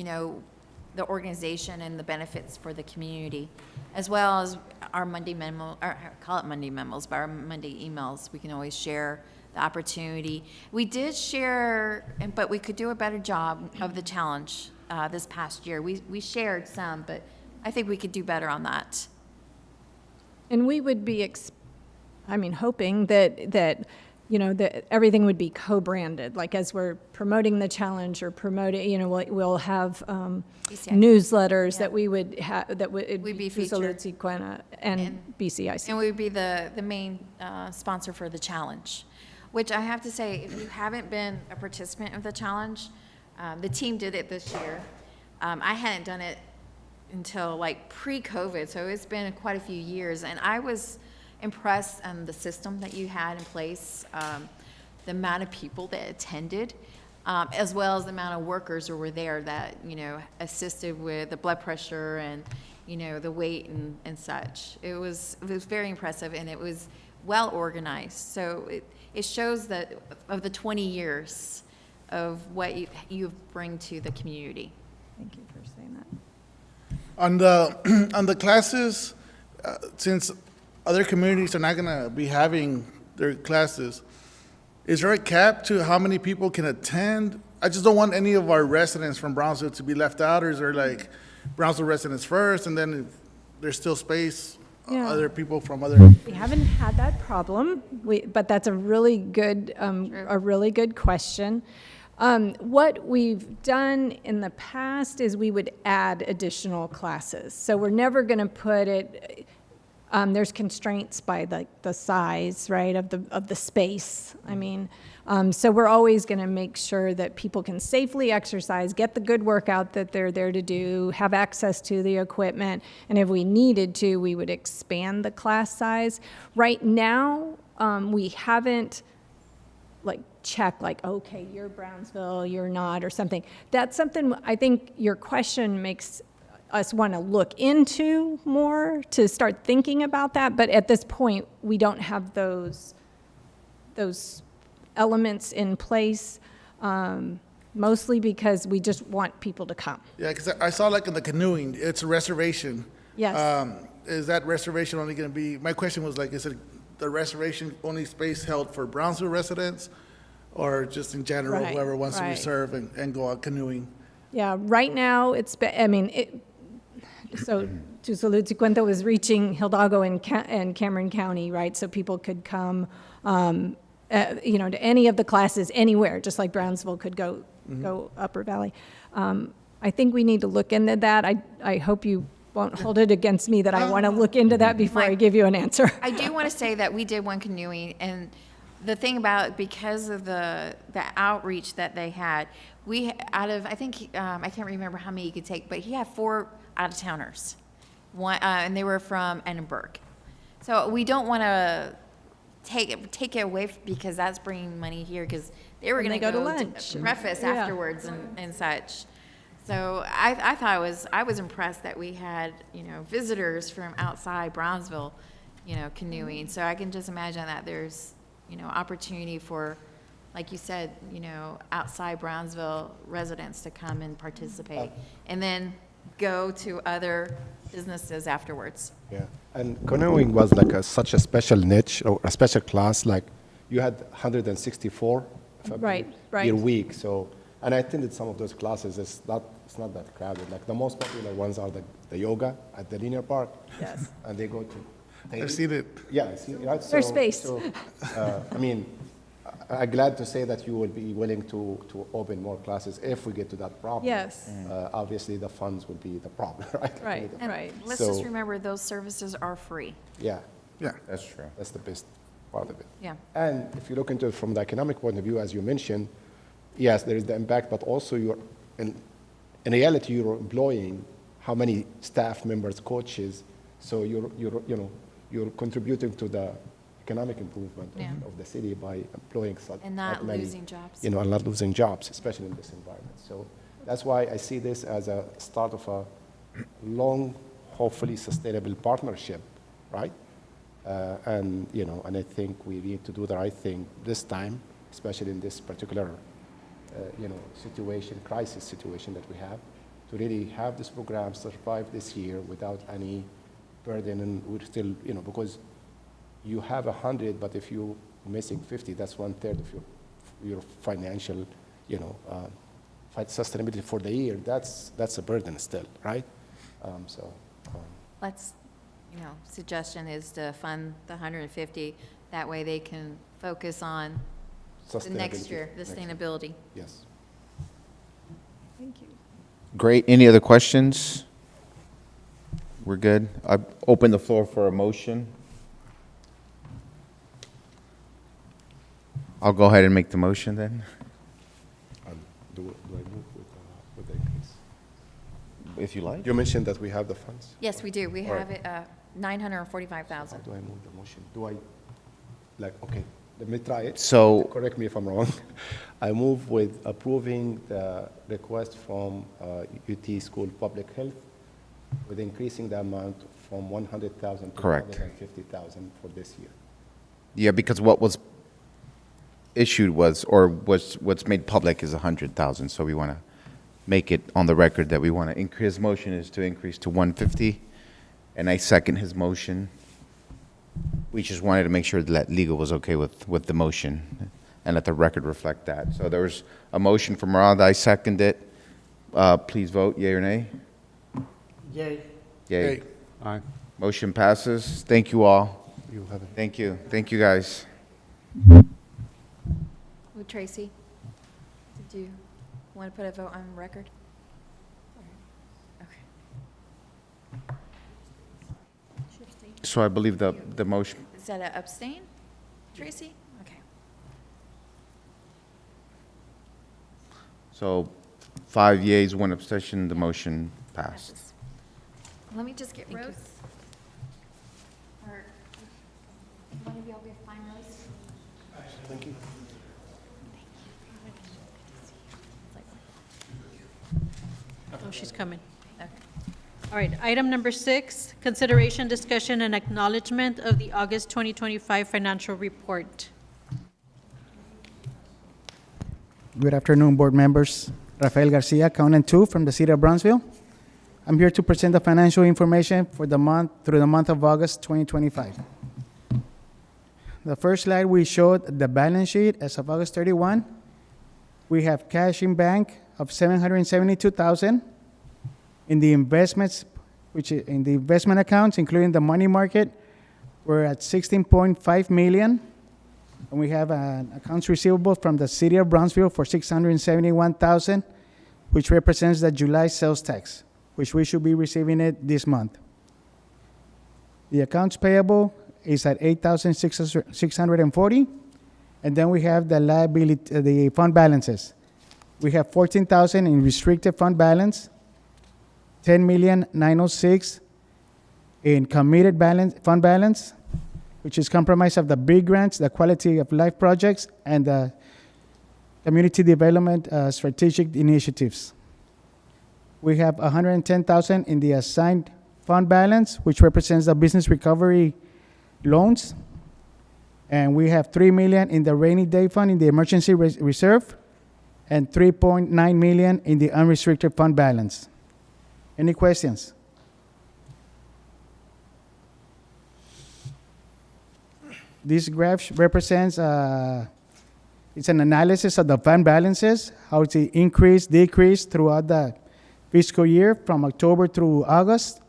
the organization and the benefits for the community, as well as our Monday memo, or call it Monday memos, but our Monday emails. We can always share the opportunity. We did share, but we could do a better job of the challenge this past year. We shared some, but I think we could do better on that. And we would be, hoping that everything would be co-branded. Like as we're promoting the challenge or promoting, we'll have BCIC. newsletters Yeah. that we would have, that would We'd be through Salud featured. Sequena and BCIC. And we would be the main sponsor for the challenge, which I have to say, if you haven't been a participant of the challenge, the team did it this year. I hadn't done it until like pre-COVID, so it's been quite a few years, and I was impressed on the system that you had in place, the amount of people that attended, as well as the amount of workers who were there that, assisted with the blood pressure and, the weight and such. It was very impressive, and it was well organized. So it shows that of the 20 years of what you bring to the community. Thank you for saying that. On the classes, since other communities are not going to be having their classes, is there a cap to how many people can attend? I just don't want any of our residents from Brownsville to be left out, or is there like Brownsville residents first, and then if there's still space, Yeah. other people from other? We haven't had that problem, but that's a really good question. What we've done in the past is we would add additional classes. So we're never going to put it, there's constraints by the size, right, of the space. I mean, so we're always going to make sure that people can safely exercise, get the good workout that they're there to do, have access to the equipment, and if we needed to, we would expand the class size. Right now, we haven't check okay, you're Brownsville, you're not, or something. That's something I think your question makes us want to look into more, to start thinking about that. But at this point, we don't have those elements in place, mostly because we just want people to come. Yeah, because I saw in the canoeing, it's a reservation. Yes. Is that reservation only going to be, my question was is it the reservation only space held for Brownsville residents, or just in general, Right, whoever wants to right. reserve and go out canoeing? Yeah, right now, so Tu Salud Si Cuenta was reaching Hidalgo and Cameron County, right? So people could come, to any of the classes anywhere, just like Brownsville could go Upper Valley. I think we need to look into that. I hope you won't hold it against me that I want to look into that before I give you an answer. I do want to say that we did one canoeing, and the thing about, because of the outreach that they had, I think, I can't remember how many you could take, but he had 4 out-of-towners, and they were from Edinburgh. So we don't want to take it away because that's bringing money here, because they were going to go to go lunch to breakfast Yeah. afterwards and such. So I thought I was impressed that we had, visitors from outside Brownsville, canoeing. So I can just imagine that there's, opportunity for, like you said, outside Brownsville residents to come and participate, and then go to other businesses afterwards. Yeah, and canoeing was such a special niche or a special class. You had 164 Right. per week. So, and I attended some of those classes. It's not that crowded. The most popular ones are the yoga at the linear park. Yes. And they go to. I've seen it. Yeah, I see, right? There's space. So, I'm glad to say that you will be willing to open more classes if we get to that problem. Yes. Obviously, the funds will be the problem, right? Right, And right. let's So- just remember, those services are free. Yeah, Yeah. That's true. that's the best part of it. Yeah. And if you look into it from the economic point of view, as you mentioned, yes, there is the impact, but also in reality, you're employing how many staff members, coaches, so you're contributing to the economic improvement Yeah. of the city by employing such And not that many, losing jobs. and not losing jobs, especially in this environment. So that's why I see this as a start of a long, hopefully sustainable partnership, right? And I think we need to do the right thing this time, especially in this particular, crisis situation that we have, to really have this program survive this year without any burden. And we're still, because you have 100, but if you're missing 50, that's 1/3 of your financial, sustainability for the year. That's a burden still, right? Let's, suggestion is to fund the 150. That way they can focus on the next year, the sustainability. Yes. Thank you. Great. Any other questions? We're good. I open the floor for a motion. I'll go ahead and make the motion then, Do I move with the increase? if you like. You mentioned that we have the funds. Yes, we do. We All right. have it, How 945,000. do I move the motion? Okay, let me try it. So- Correct me if I'm wrong. I move with approving the request from UT School Public Health with increasing the amount from 100,000 to Correct. 150,000 for this year. Yeah, because what was issued what's made public is 100,000, so we want to make it on the record that we want to increase, his motion is to increase to 150, and I second his motion. We just wanted to make sure that legal was okay with the motion, and let the record reflect that. So there was a motion from Rod, I second it. Please vote, yea or nay? Yay. Yay. Hey, Aye. Motion passes. Thank you all. You have it. Thank you. Thank you, guys. Ooh, Tracy, did you want to put a vote on record? Okay. So I believe the motion, Is that a abstain, Tracy? Okay. so 5 yeas, 1 abstention, the motion passed. Passes. Let me just get Rose. Or, one of y'all be fine, Rose? Thank you. Oh, she's coming. Okay. All right, item number 6, consideration, discussion, and acknowledgement of the August 2025 financial report. Good afternoon, board members. Rafael Garcia, Accountant 2 from the City of Brownsville. I'm here to present the financial information for the month through the month of August 2025. The first slide, we showed the balance sheet as of August 31. We have cash in bank of $772,000. In the investments, which is in the investment accounts, including the money market, we're at $16.5 million. And we have an accounts receivable from the City of Brownsville for $671,000, which represents the July sales tax, which we should be receiving it this month. The accounts payable is at $8,640, and then we have the liability, the fund balances. We have $14,000 in restricted fund balance, $10,906,000 in committed balance, fund balance, which is comprised of the big grants, the quality of life projects, and the community development strategic initiatives. We have $110,000 in the assigned fund balance, which represents the business recovery loans. And we have $3 million in the rainy day fund in the emergency reserve, and $3.9 million in the unrestricted fund balance. Any questions? This graph represents, it's an analysis of the fund balances, how it's increased, decreased throughout the fiscal year from October through August.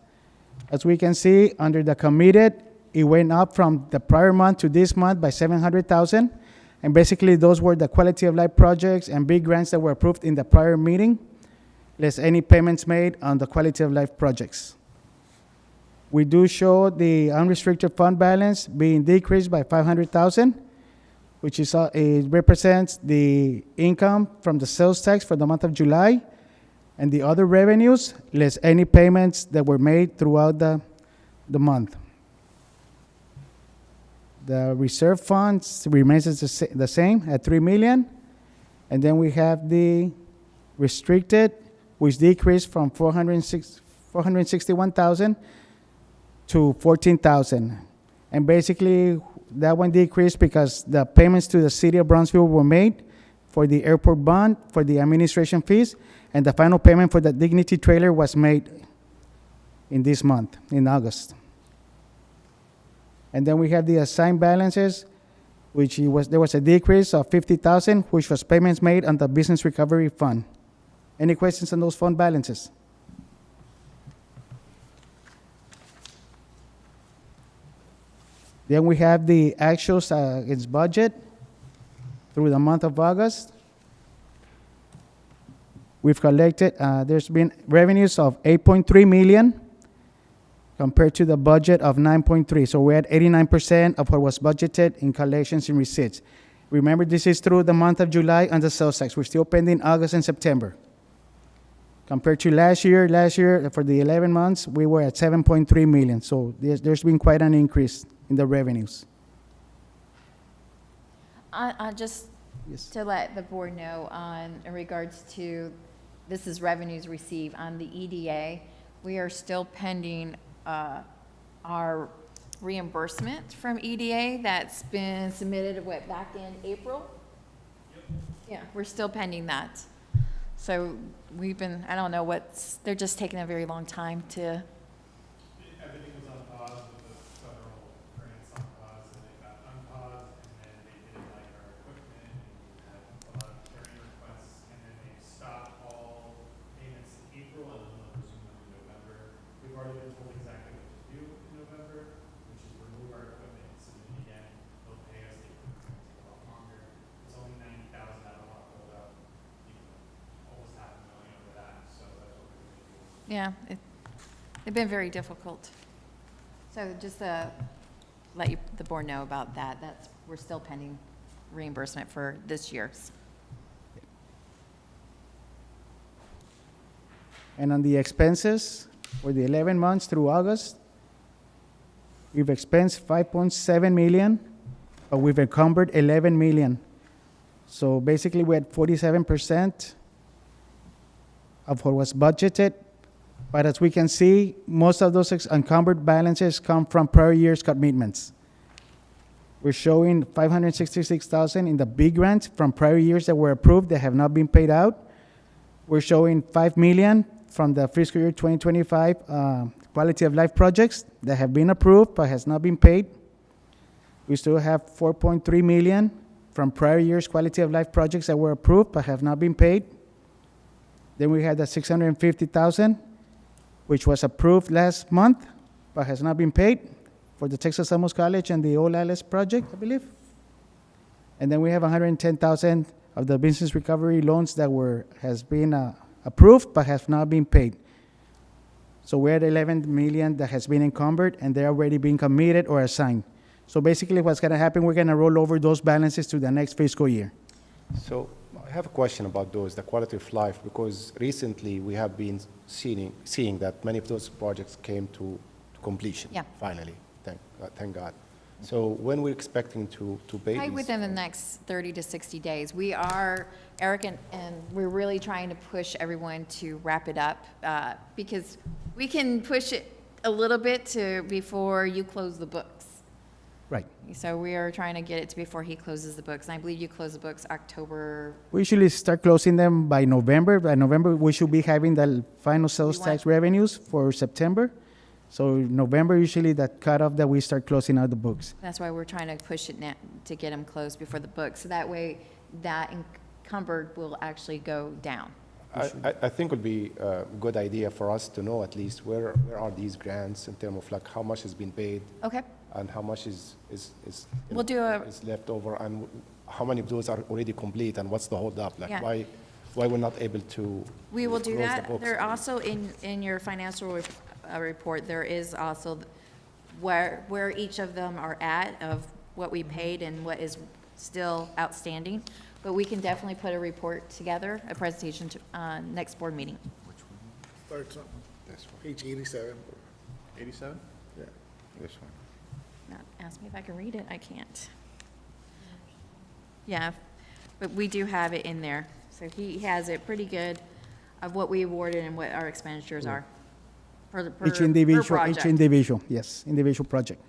As we can see, under the committed, it went up from the prior month to this month by $700,000. And basically, those were the quality of life projects and big grants that were approved in the prior meeting, less any payments made on the quality of life projects. We do show the unrestricted fund balance being decreased by $500,000, which is it represents the income from the sales tax for the month of July and the other revenues, less any payments that were made throughout the month. The reserve funds remains the same at $3 million, and then we have the restricted, which decreased from $461,000 to $14,000. And basically, that one decreased because the payments to the City of Brownsville were made for the airport bond, for the administration fees, and the final payment for the Dignity trailer was made in this month, in August. And then we have the assigned balances, which there was a decrease of $50,000, which was payments made on the Business Recovery Fund. Any questions on those fund balances? Then we have the actuals against budget through the month of August. We've collected, there's been revenues of $8.3 million compared to the budget of $9.3. So we're at 89% of what was budgeted in collections and receipts. Remember, this is through the month of July and the sales tax. We're still pending August and September. Compared to last year, for the 11 months, we were at $7.3 million. So there's been quite an increase in the revenues. Just Yes. to let the board know in regards to, this is revenues received on the EDA, we are still pending our reimbursement from EDA that's been submitted back in April. Yeah, we're still pending that. So we've been, I don't know they're just taking a very long time to. Everything was on pause with the federal grants on pause, and they got unpaused, and then they didn't like our equipment, and we had a lot of carrying requests, and then they stopped all payments in April, and then they'll resume them in November. We've already been told exactly what to do in Yeah, they've been very difficult. So just to let the board know about that, we're still pending reimbursement for this year's. And on the expenses, for the 11 months through August, we've expensed 5.7 million, but we've encumbered 11 million. So basically, we had 47% of what was budgeted. But as we can see, most of those encumbered balances come from prior year's commitments. We're showing 566,000 in the big grants from prior years that were approved that have not been paid out. We're showing 5 million from the fiscal year 2025 quality of life projects that have been approved but has not been paid. We still have 4.3 million from prior years quality of life projects that were approved but have not been paid. Then we had the 650,000, which was approved last month but has not been paid for the Texas Amos College and the Old Alice project, I believe. And then we have 110,000 of the business recovery loans that has been approved but have not been paid. So we're at 11 million that has been encumbered and they're already being committed or assigned. So basically what's gonna happen, we're gonna roll over those balances to the next fiscal year. So I have a question about those, the quality of life, because recently we have been seeing that many of those projects came to completion. Yeah. Finally, thank God. So when we're expecting to pay Probably these? within the next 30 to 60 days. We are, Eric, and we're really trying to push everyone to wrap it up because we can push it a little bit to before you close the books. Right. So we are trying to get it to before he closes the books. And I believe you close the books October. We usually start closing them by November. By November, we should be having the final sales tax revenues for September. So November, usually that cutoff that we start closing out the books. That's why we're trying to push it now to get them closed before the books. So that way that encumbered will actually go down. I think it would be a good idea for us to know at least where are these grants in terms of like how much has been paid. Okay. And how much is We'll do is left over, and how many of those are already complete, and what's the holdup? Like Yeah. why we're not able to We will do close the that. books? There also in your financial report, there is also where each of them are at of what we paid and what is still outstanding. But we can definitely put a report together, a presentation to, next board meeting. Starts on page 87. 87? Yeah. This one. Not ask me if I can read it, I can't. Yeah, but we do have it in there. So he has it pretty good of what we awarded and what our expenditures are per Each individual, project. yes, individual project.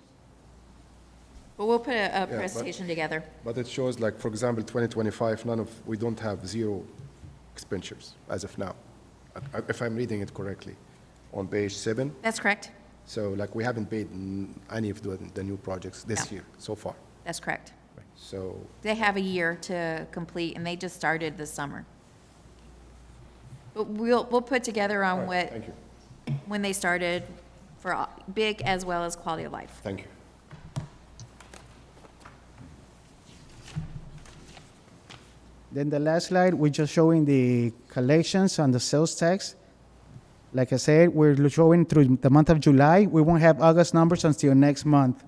But we'll put a but- presentation together. But it shows like, for example, 2025, we don't have zero expenditures as of now, if I'm reading it correctly, on page 7. That's correct. So like we haven't paid any of the new projects this No. year so far. That's correct. So They have a year to complete, and they just started this summer. But we'll put together on all what, right, thank you, when they started for big as well as quality of life. thank you. Then the last slide, we're just showing the collections on the sales tax. Like I said, we're showing through the month of July. We won't have August numbers until next month.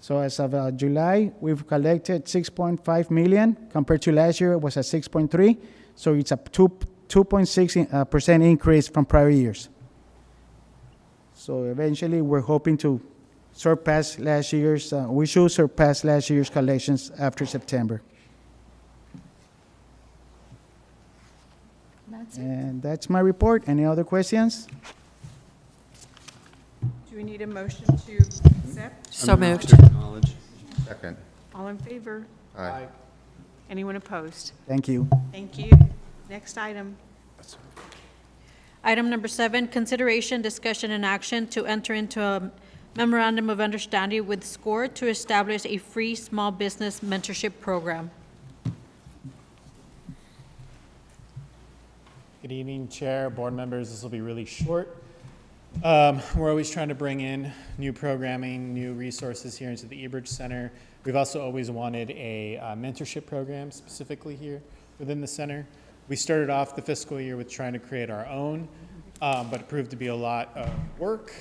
So as of July, we've collected 6.5 million. Compared to last year, it was at 6.3. So it's a 2.6% increase from prior years. So eventually, we're hoping to surpass last year's, we should surpass last year's collections after September. That's it. And that's my report. Any other questions? Do we need a motion to accept? So moved. Acknowledge. Second. All in favor? Aye. Anyone opposed? Thank you. Thank you. Next item. Item number 7, consideration, discussion, and action to enter into a memorandum of understanding with SCORE to establish a free small business mentorship program. Good evening, Chair, board members. This will be really short. We're always trying to bring in new programming, new resources here into the eBridge Center. We've also always wanted a mentorship program specifically here within the center. We started off the fiscal year with trying to create our own, but it proved to be a lot of work.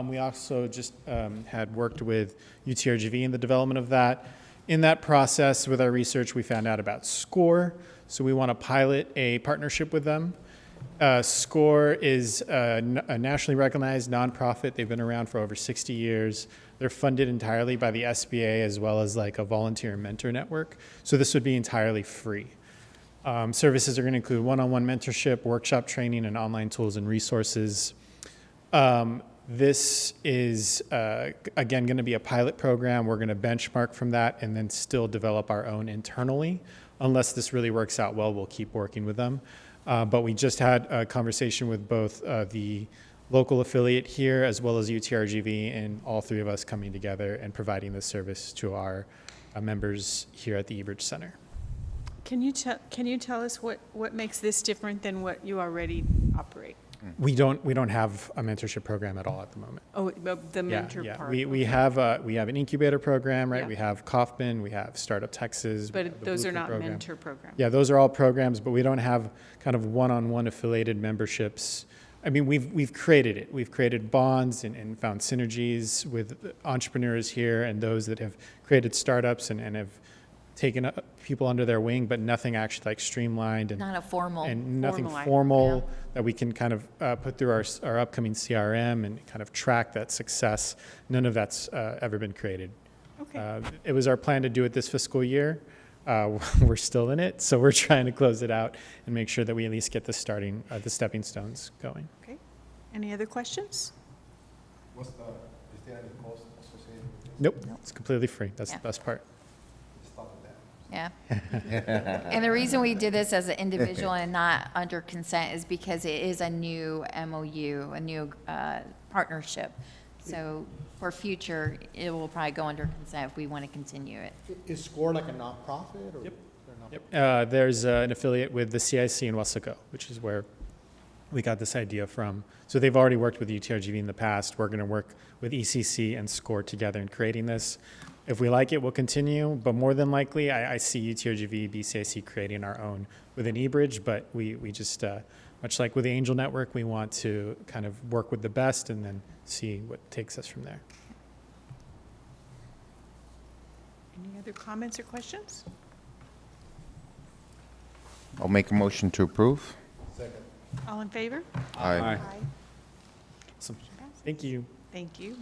We also just had worked with UTRGV in the development of that. In that process, with our research, we found out about SCORE, so we want to pilot a partnership with them. SCORE is a nationally recognized nonprofit. They've been around for over 60 years. They're funded entirely by the SBA as well as like a volunteer mentor network. So this would be entirely free. Services are going to include one-on-one mentorship, workshop training, and online tools and resources. This is, again, going to be a pilot program. We're going to benchmark from that and then still develop our own internally. Unless this really works out well, we'll keep working with them. But we just had a conversation with both the local affiliate here as well as UTRGV, and all three of us coming together and providing this service to our members here at the eBridge Center. Can you tell us what makes this different than what you already operate? We don't have a mentorship program at all at the moment. Oh, the mentor part. We have an incubator program, right? Yeah. We have Kaufman, we have Startup Texas. we have But the those are Blueprint not program. mentor programs. Yeah, those are all programs, but we don't have kind of one-on-one affiliated memberships. I mean, we've created it. We've created bonds and found synergies with entrepreneurs here and those that have created startups and have taken people under their wing, but nothing actually like streamlined and Not a formal. and nothing formalized, formal that we can kind of put through our upcoming CRM and kind of track that success. None of that's ever been created. Okay. It was our plan to do it this fiscal year. We're still in it, so we're trying to close it out and make sure that we at least get the stepping stones going. Okay. Any other questions? Is there any cost associated with this? Nope, it's completely free. That's Yeah. the best part. Stop that. Yeah. And the reason we did this as an individual and not under consent is because it is a new MOU, a new partnership. So for future, it will probably go under consent if we want to continue it. Is SCORE like a nonprofit or? Yep. they're not- Yep. There's an affiliate with the CIC in Wesco, which is where we got this idea from. So they've already worked with UTRGV in the past. We're going to work with ECC and SCORE together in creating this. If we like it, we'll continue, but more than likely, I see UTRGV, BCIC creating our own within eBridge, but we just, much like with the Angel Network, we want to kind of work with the best and then see what takes us from there. Any other comments or questions? I'll make a motion to approve. All in favor? Aye. So, thank you. Thank you.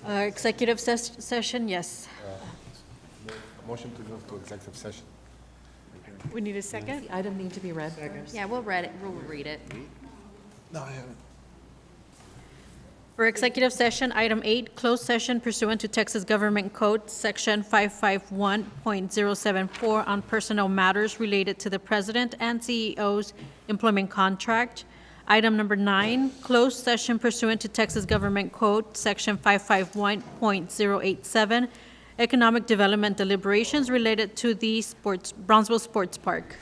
Executive session, yes. Motion to move to executive session. We need a second? The item need to be read first. Yeah, we'll read it. No, I haven't. For executive session, item 8, closed session pursuant to Texas Government Code, Section 551.074 on personnel matters related to the president and CEO's employment contract. Item number 9, closed session pursuant to Texas Government Code, Section 551.087, economic development deliberations related to the Brownsville Sports Park.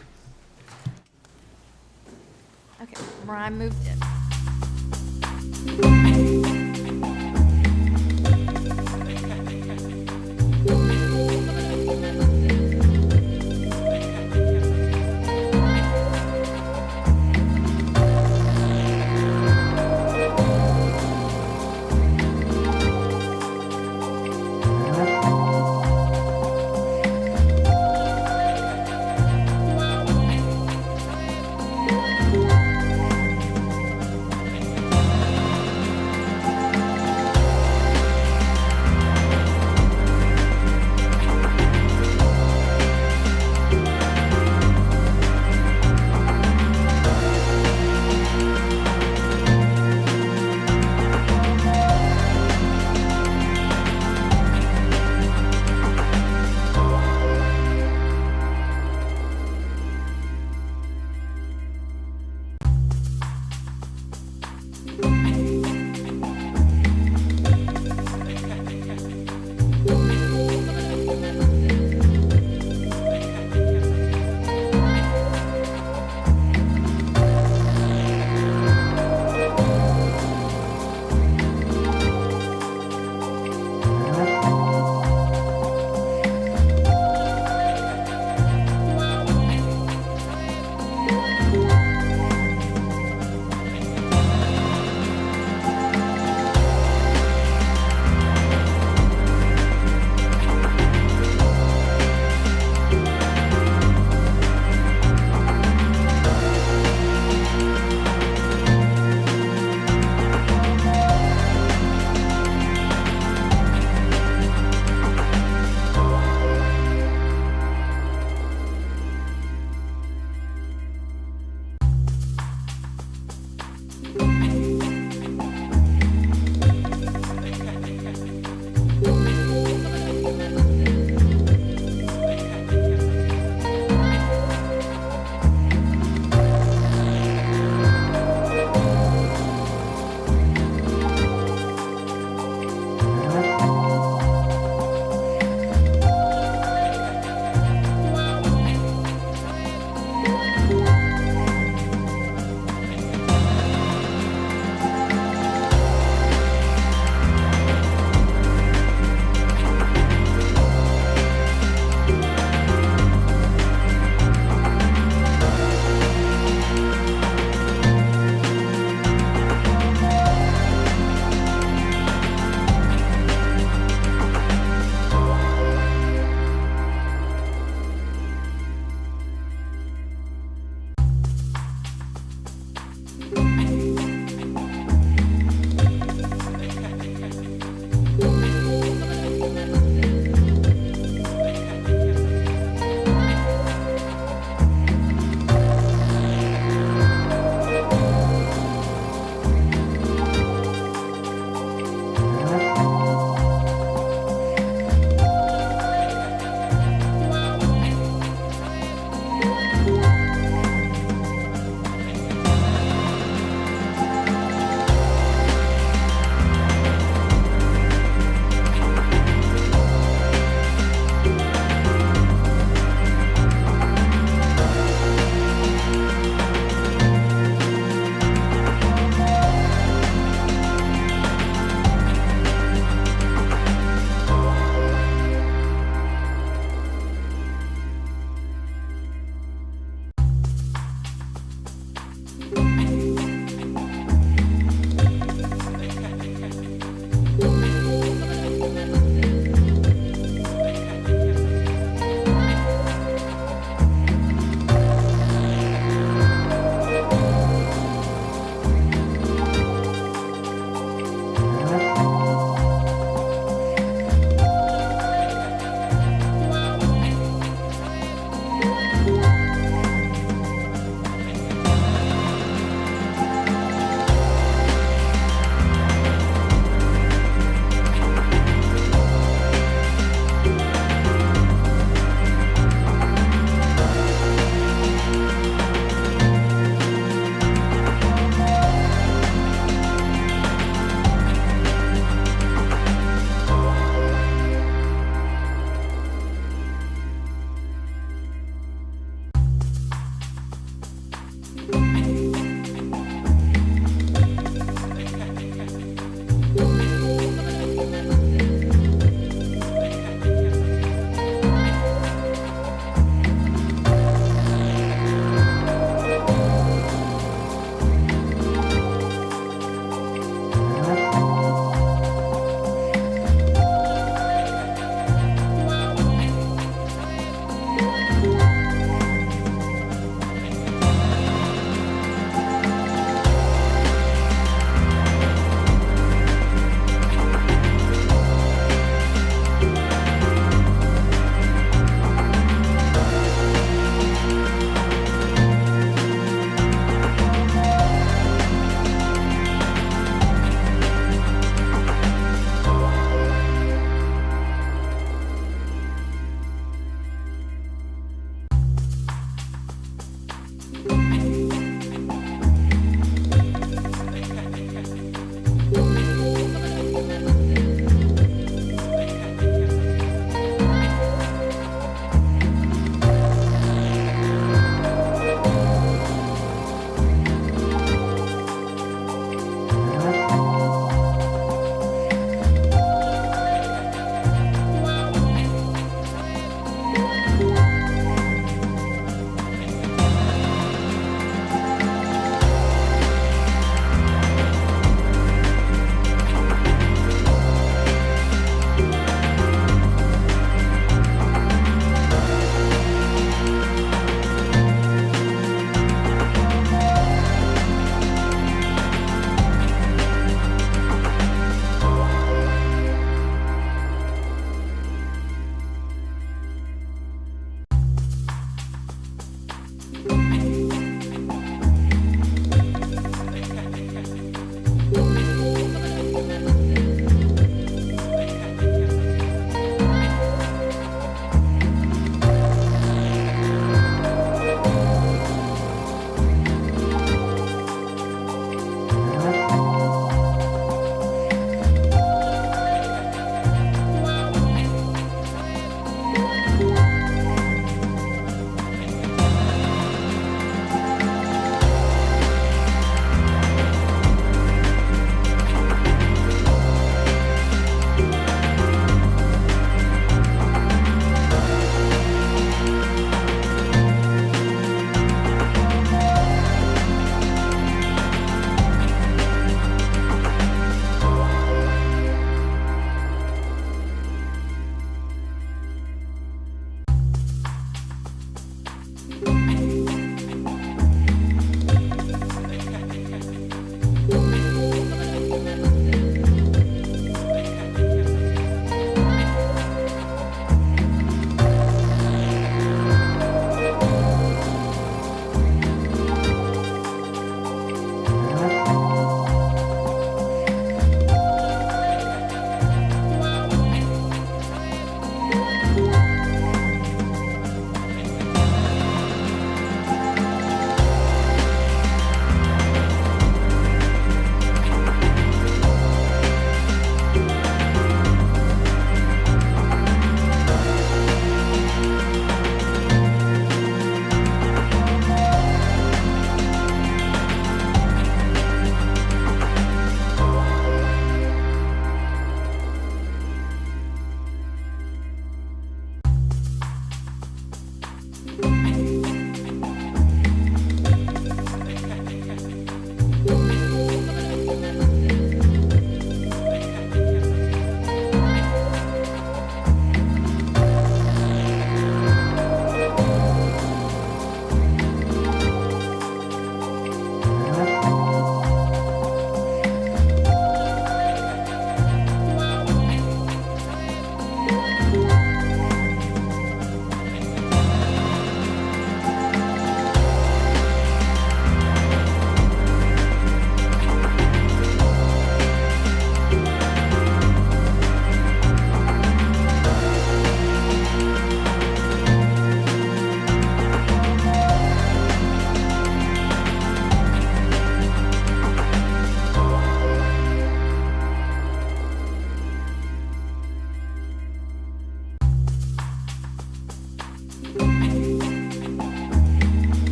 Okay, Mariah moved it.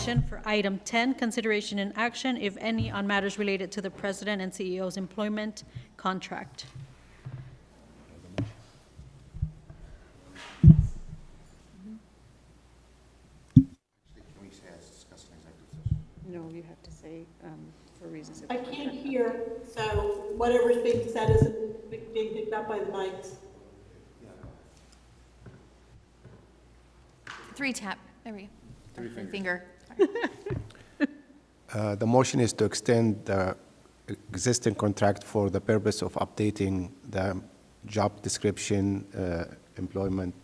action for item 10, consideration and action, if any, on matters related to the president and CEO's employment contract. No, you have to say for reasons of. I can't hear, so whatever's being said isn't being picked up by the mics. Three tap, there we go. Finger. The motion is to extend the existing contract for the purpose of updating the job description, employment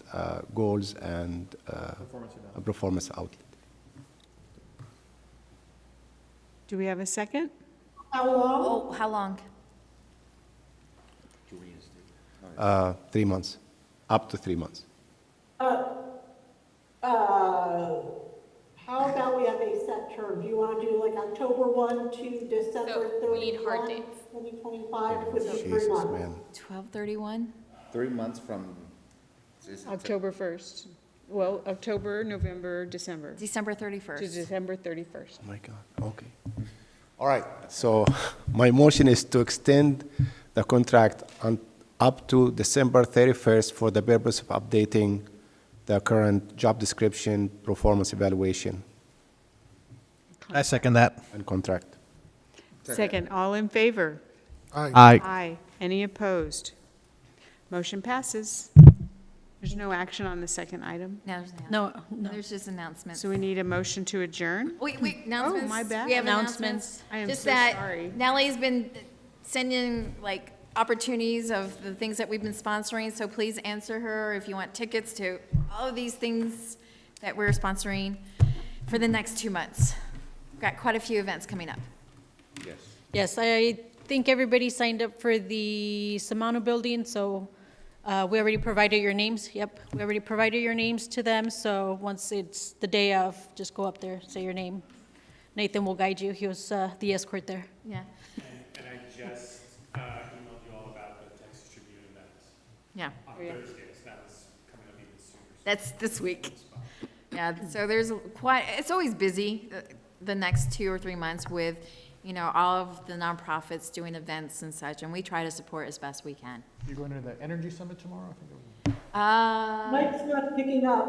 goals, and a performance outlet. Do we have a second? How long? Oh, how long? 3 months, up to 3 months. How about we have a set term? Do you want to do like October 1 to December 31, 2025 with the 3 Jesus, months? man. 12/31? 3 months from. October 1st. Well, October, November, December, December to 31st. December 31st. Oh my God, okay. All right, so my motion is to extend the contract up to December 31st for the purpose of updating the current job description, performance evaluation, I second that. and contract. Second, all in favor? Aye. Aye. Any opposed? Motion passes. There's no action on the second item, No, there's No, no. There's just announcements. so we need a motion to adjourn? Wait, announcements. my bad. We have Announcements. announcements. I am Just so that sorry. Nellie's been sending like opportunities of the things that we've been sponsoring, so please answer her if you want tickets to all of these things that we're sponsoring for the next 2 months. We've got quite a few events coming up. Yes. Yes, I think everybody signed up for the Samano building, so we already provided your names. Yep, we already provided your names to them, so once it's the day of, just go up there, say your name. Nathan will guide you. He was the escort there. Yeah, And I just emailed you all about the Texas Tribune event yeah. on Thursday, so that was coming up even sooner. That's this week. Yeah, so there's quite, it's always busy the next 2 or 3 months with, you know, all of the nonprofits doing events and such, and we try to support as best we can. You're going to the Energy Summit tomorrow? I think it was. Mike's not picking up.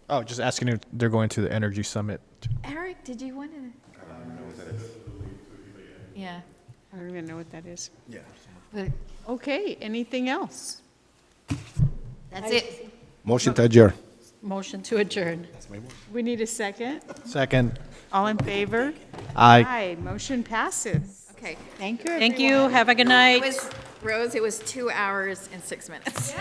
Oh, just asking if they're going to the Energy Summit. Eric, did you want to? Yeah, I don't even know what that is. Yeah. but Okay, anything else? that's it. Motion to adjourn. Motion to adjourn. We need a second. Second. All in favor? Aye. Aye, motion passes. Okay. Thank you, Thank you. Have a good night. It was, Rose, it was 2 hours and 6 minutes.